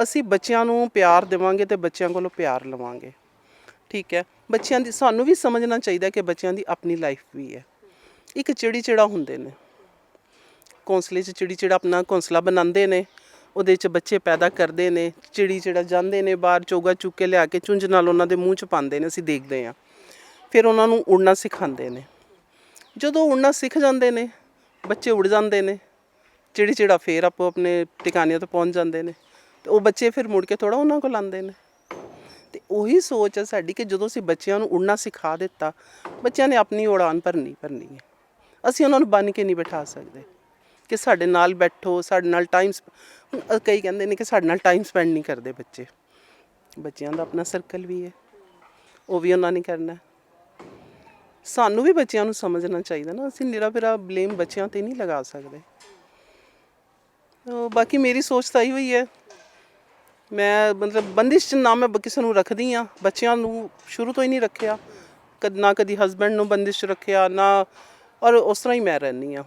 ਅਸੀਂ ਬੱਚਿਆਂ ਨੂੰ ਪਿਆਰ ਦੇਵਾਂਗੇ ਅਤੇ ਬੱਚਿਆਂ ਕੋਲੋਂ ਪਿਆਰ ਲਵਾਂਗੇ, ਠੀਕ ਹੈ। ਬੱਚਿਆਂ ਦੀ ਸਾਨੂੰ ਵੀ ਸਮਝਣਾ ਚਾਹੀਦਾ ਕਿ ਬੱਚਿਆਂ ਦੀ ਆਪਣੀ ਲਾਈਫ ਵੀ ਹੈ। ਇੱਕ ਚਿੜੀ ਹੁੰਦੇ ਨੇ ਘੋਂਸਲੇ 'ਚ, ਚਿੜੀ ਆਪਣਾ ਘੋਂਸਲਾ ਬਣਾਉਂਦੇ ਨੇ, ਉਹਦੇ 'ਚ ਬੱਚੇ ਪੈਦਾ ਕਰਦੇ ਨੇ, ਚਿੜੀ ਜਾਂਦੇ ਨੇ ਬਾਹਰ, ਚੋਗਾ ਚੁੱਕ ਕੇ ਲਿਆ ਕੇ ਚੁੰਝ ਨਾਲ ਉਹਨਾਂ ਦੇ ਮੂੰਹ 'ਚ ਪਾਉਂਦੇ ਨੇ, ਅਸੀਂ ਦੇਖਦੇ ਹਾਂ। ਫਿਰ ਉਹਨਾਂ ਨੂੰ ਉੜਨਾ ਸਿਖਾਉਂਦੇ ਨੇ। ਜਦੋਂ ਉੜਨਾ ਸਿੱਖ ਜਾਂਦੇ ਨੇ ਬੱਚੇ, ਉੜ ਜਾਂਦੇ ਨੇ, ਚਿੜੀ ਫਿਰ ਆਪੋ ਆਪਣੇ ਟਿਕਾਣਿਆਂ 'ਤੇ ਪਹੁੰਚ ਜਾਂਦੇ ਨੇ, ਅਤੇ ਉਹ ਬੱਚੇ ਫਿਰ ਮੁੜ ਕੇ ਥੋੜ੍ਹਾ ਉਹਨਾਂ ਕੋਲ ਆਉਂਦੇ ਨੇ। ਅਤੇ ਉਹੀ ਸੋਚ ਹੈ ਸਾਡੀ ਕਿ ਜਦੋਂ ਅਸੀਂ ਬੱਚਿਆਂ ਨੂੰ ਉੜਨਾ ਸਿਖਾ ਦਿੱਤਾ, ਬੱਚਿਆਂ ਨੇ ਆਪਣੀ ਉਡਾਨ ਭਰਨੀ ਹੈ। ਅਸੀਂ ਉਹਨਾਂ ਨੂੰ ਬੰਨ੍ਹ ਕੇ ਨਹੀਂ ਬਿਠਾ ਸਕਦੇ ਕਿ ਸਾਡੇ ਨਾਲ ਬੈਠੋ, ਸਾਡੇ ਨਾਲ ਟਾਈਮ। ਕਈ ਕਹਿੰਦੇ ਨੇ ਕਿ ਸਾਡੇ ਨਾਲ ਟਾਈਮ ਸਪੈਂਡ ਨਹੀਂ ਕਰਦੇ ਬੱਚੇ। ਬੱਚਿਆਂ ਦਾ ਆਪਣਾ ਸਰਕਲ ਵੀ ਹੈ, ਉਹ ਵੀ ਉਹਨਾਂ ਨੇ ਕਰਨਾ। ਸਾਨੂੰ ਵੀ ਬੱਚਿਆਂ ਨੂੰ ਸਮਝਣਾ ਚਾਹੀਦਾ ਨਾ, ਅਸੀਂ ਨਿਰਾ ਬਲੇਮ ਬੱਚਿਆਂ 'ਤੇ ਨਹੀਂ ਲਗਾ ਸਕਦੇ। ਬਾਕੀ ਮੇਰੀ ਸੋਚ ਤਾਂ ਇਹੀ ਹੋਈ ਹੈ। ਮੈਂ ਮਤਲਬ ਬੰਦਿਸ਼ 'ਚ ਨਾ ਮੈਂ ਕਿਸੇ ਨੂੰ ਰੱਖਦੀ ਹਾਂ, ਬੱਚਿਆਂ ਨੂੰ ਸ਼ੁਰੂ ਤੋਂ ਹੀ ਨਹੀਂ ਰੱਖਿਆ, ਨਾ ਕਦੀ ਹਸਬੈਂਡ ਨੂੰ ਬੰਦਿਸ਼ 'ਚ ਰੱਖਿਆ ਨਾ, ਔਰ ਉਸ ਤਰ੍ਹਾਂ ਹੀ ਮੈਂ ਰਹਿੰਦੀ ਹਾਂ।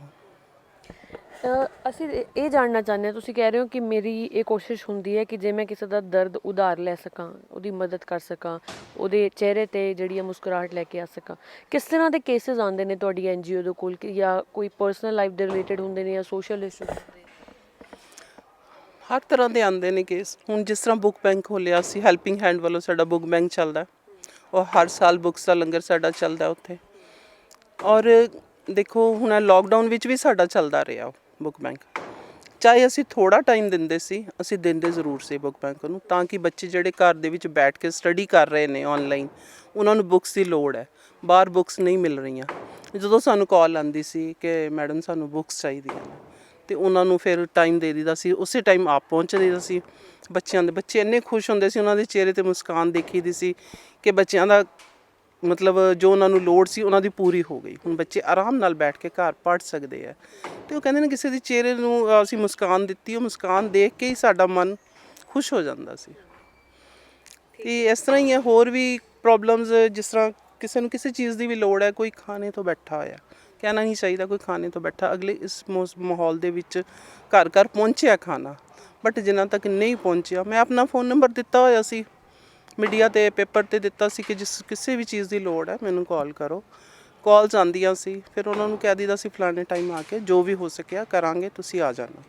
ਅਸੀਂ ਇਹ ਜਾਣਨਾ ਚਾਹੁੰਦੇ ਹਾਂ, ਤੁਸੀਂ ਕਹਿ ਰਹੇ ਹੋ ਕਿ ਮੇਰੀ ਇਹ ਕੋਸ਼ਿਸ਼ ਹੁੰਦੀ ਹੈ ਕਿ ਜੇ ਮੈਂ ਕਿਸੇ ਦਾ ਦਰਦ ਉਧਾਰ ਲੈ ਸਕਾਂ, ਉਹਦੀ ਮਦਦ ਕਰ ਸਕਾਂ, ਉਹਦੇ ਚਿਹਰੇ ਤੇ ਜਿਹੜੀ ਆ ਮੁਸਕਰਾਹਟ ਲੈ ਕੇ ਆ ਸਕਾਂ। ਕਿਸ ਤਰ੍ਹਾਂ ਦੇ ਕੇਸਿਸ ਆਉਂਦੇ ਨੇ ਤੁਹਾਡੀ NGO ਦੇ ਕੋਲ, ਕਿ ਜਾਂ ਕੋਈ ਪਰਸਨਲ ਲਾਈਫ ਦੇ ਰਿਲੇਟਡ ਹੁੰਦੇ ਨੇ ਜਾਂ ਸੋਸ਼ਲ ਇਸ਼ੂ? ਹਰ ਤਰ੍ਹਾਂ ਦੇ ਆਉਂਦੇ ਨੇ ਕੇਸ। ਹੁਣ ਜਿਸ ਤਰ੍ਹਾਂ ਬੁੱਕ ਬੈਂਕ ਖੋਲ੍ਹਿਆ ਸੀ, ਹੈਲਪਿੰਗ ਹੈਂਡ ਵੱਲੋਂ ਸਾਡਾ ਬੁੱਕ ਬੈਂਕ ਚੱਲਦਾ, ਔਰ ਹਰ ਸਾਲ ਬੁੱਕਸ ਦਾ ਲੰਗਰ ਸਾਡਾ ਚੱਲਦਾ ਉੱਥੇ। ਔਰ ਦੇਖੋ ਹੁਣ ਲੋਕਡਾਊਨ ਵਿੱਚ ਵੀ ਸਾਡਾ ਚੱਲਦਾ ਰਿਹਾ ਬੁੱਕ ਬੈਂਕ। ਚਾਹੇ ਅਸੀਂ ਥੋੜ੍ਹਾ ਟਾਈਮ ਦਿੰਦੇ ਸੀ, ਅਸੀਂ ਦਿੰਦੇ ਜ਼ਰੂਰ ਸੀ ਬੁੱਕ ਬੈਂਕ ਨੂੰ, ਤਾਂ ਕਿ ਬੱਚੇ ਜਿਹੜੇ ਘਰ ਦੇ ਵਿੱਚ ਬੈਠ ਕੇ ਸਟੱਡੀ ਕਰ ਰਹੇ ਨੇ ਔਨਲਾਈਨ, ਉਹਨਾਂ ਨੂੰ ਬੁੱਕਸ ਦੀ ਲੋੜ ਹੈ, ਬਾਹਰ ਬੁੱਕਸ ਨਹੀਂ ਮਿਲ ਰਹੀਆਂ। ਜਦੋਂ ਸਾਨੂੰ ਕਾਲ ਆਉਂਦੀ ਸੀ ਕਿ ਮੈਡਮ ਸਾਨੂੰ ਬੁੱਕਸ ਚਾਹੀਦੀਆਂ ਨੇ, ਅਤੇ ਉਹਨਾਂ ਨੂੰ ਫਿਰ ਟਾਈਮ ਦੇ ਦਿੱਤਾ ਸੀ, ਉਸੇ ਟਾਈਮ ਆਪ ਪਹੁੰਚ ਦਿੱਤਾ ਸੀ। ਬੱਚੇ ਇੰਨੇ ਖੁਸ਼ ਹੁੰਦੇ ਸੀ, ਉਹਨਾਂ ਦੇ ਚਿਹਰੇ 'ਤੇ ਮੁਸਕਾਨ ਦੇਖੀ ਦੀ ਸੀ ਕਿ ਬੱਚਿਆਂ ਦਾ ਮਤਲਬ ਜੋ ਉਹਨਾਂ ਨੂੰ ਲੋੜ ਸੀ ਉਹਨਾਂ ਦੀ ਪੂਰੀ ਹੋ ਗਈ। ਹੁਣ ਬੱਚੇ ਆਰਾਮ ਨਾਲ ਬੈਠ ਕੇ ਘਰ ਪੜ੍ਹ ਸਕਦੇ ਆ ਤੇ ਉਹ ਕਹਿੰਦੇ ਨੇ ਕਿਸੇ ਦੇ ਚਿਹਰੇ ਨੂੰ ਅਸੀਂ ਮੁਸਕਾਨ ਦਿੱਤੀ, ਉਹ ਮੁਸਕਾਨ ਦੇਖ ਕੇ ਹੀ ਸਾਡਾ ਮਨ ਖੁਸ਼ ਹੋ ਜਾਂਦਾ ਸੀ। ਤੇ ਇਸ ਤਰ੍ਹਾਂ ਹੀ ਹੈ ਹੋਰ ਵੀ ਪ੍ਰੋਬਲਮਸ, ਜਿਸ ਤਰ੍ਹਾਂ ਕਿਸੇ ਨੂੰ ਕਿਸੇ ਚੀਜ਼ ਦੀ ਵੀ ਲੋੜ ਹੈ, ਕੋਈ ਖਾਣੇ ਤੋਂ ਬੈਠਾ ਹੋਇਆ, ਕਹਿਣਾ ਨਹੀਂ ਚਾਹੀਦਾ ਕੋਈ ਖਾਣੇ ਤੋਂ ਬੈਠਾ, ਅਗਲੇ ਇਸ ਮਾਹੌਲ ਦੇ ਵਿੱਚ ਘਰ ਘਰ ਪਹੁੰਚਿਆ ਖਾਣਾ, ਬਟ ਜਿਨ੍ਹਾਂ ਤੱਕ ਨਹੀਂ ਪਹੁੰਚਿਆ, ਮੈਂ ਆਪਣਾ ਫ਼ੋਨ ਨੰਬਰ ਦਿੱਤਾ ਹੋਇਆ ਸੀ ਮੀਡੀਆ ਤੇ, ਪੇਪਰ ਤੇ ਦਿੱਤਾ ਸੀ ਕਿ ਜਿਸ ਕਿਸੇ ਵੀ ਚੀਜ਼ ਦੀ ਲੋੜ ਹੈ ਮੈਨੂੰ ਕਾਲ ਕਰੋ। ਕਾਲਸ ਆਉਂਦੀਆਂ ਸੀ, ਫਿਰ ਉਹਨਾਂ ਨੂੰ ਕਹਿ ਦਿੱਤਾ ਸੀ ਫਲਾਣੇ ਟਾਈਮ ਆ ਕੇ ਜੋ ਵੀ ਹੋ ਸਕਿਆ ਕਰਾਂਗੇ, ਤੁਸੀਂ ਆ ਜਾਣਾ।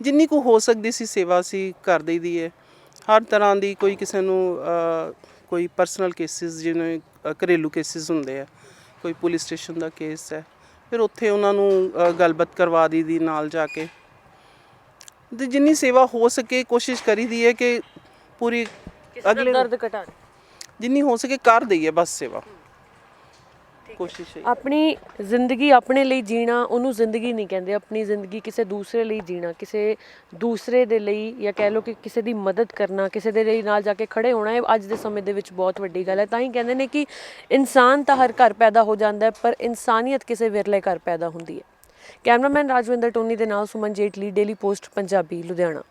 ਜਿੰਨੀ ਕੁ ਹੋ ਸਕਦੀ ਸੀ ਸੇਵਾ ਸੀ ਕਰ ਦੇਈ ਦੀ ਹੈ। ਹਰ ਤਰ੍ਹਾਂ ਦੀ, ਕੋਈ ਕਿਸੇ ਨੂੰ ਕੋਈ ਪਰਸਨਲ ਕੇਸਿਸ ਜਿਵੇਂ ਘਰੇਲੂ ਕੇਸਿਸ ਹੁੰਦੇ ਆ, ਕੋਈ ਪੁਲਿਸ ਸਟੇਸ਼ਨ ਦਾ ਕੇਸ ਹੈ, ਫਿਰ ਉੱਥੇ ਉਹਨਾਂ ਨੂੰ ਗੱਲਬਾਤ ਕਰਵਾ ਦੀ ਦੀ ਨਾਲ ਜਾ ਕੇ। ਤੇ ਜਿੰਨੀ ਸੇਵਾ ਹੋ ਸਕੇ ਕੋਸ਼ਿਸ਼ ਕਰੀ ਦੀ ਹੈ ਕਿ ਪੂਰੀ ਅਗਲੇ ਦਰਦ ਘਟਾ ਜਿੰਨੀ ਹੋ ਸਕੇ ਕਰ ਦਈਏ ਬਸ ਸੇਵਾ, ਕੋਸ਼ਿਸ਼ ਹੈ। ਆਪਣੀ ਜ਼ਿੰਦਗੀ ਆਪਣੇ ਲਈ ਜੀਣਾ ਉਹਨੂੰ ਜ਼ਿੰਦਗੀ ਨਹੀਂ ਕਹਿੰਦੇ। ਆਪਣੀ ਜ਼ਿੰਦਗੀ ਕਿਸੇ ਦੂਸਰੇ ਲਈ ਜੀਣਾ, ਕਿਸੇ ਦੂਸਰੇ ਦੇ ਲਈ, ਜਾਂ ਕਹਿ ਲਓ ਕਿ ਕਿਸੇ ਦੀ ਮਦਦ ਕਰਨਾ, ਕਿਸੇ ਦੇ ਲਈ ਨਾਲ ਜਾ ਕੇ ਖੜੇ ਹੋਣਾ, ਇਹ ਅੱਜ ਦੇ ਸਮੇਂ ਦੇ ਵਿੱਚ ਬਹੁਤ ਵੱਡੀ ਗੱਲ ਹੈ। ਤਾਂ ਹੀ ਕਹਿੰਦੇ ਨੇ ਕਿ ਇਨਸਾਨ ਤਾਂ ਹਰ ਘਰ ਪੈਦਾ ਹੋ ਜਾਂਦਾ ਹੈ, ਪਰ ਇਨਸਾਨੀਅਤ ਕਿਸੇ ਵਿਰਲੇ ਘਰ ਪੈਦਾ ਹੁੰਦੀ ਹੈ। ਕੈਮਰਾਮੈਨ ਰਾਜਵਿੰਦਰ ਟੋਨੀ ਦੇ ਨਾਲ ਸੁਮਨ ਜੇਟਲੀ, ਡੇਲੀ ਪੋਸਟ ਪੰਜਾਬੀ, ਲੁਧਿਆਣਾ।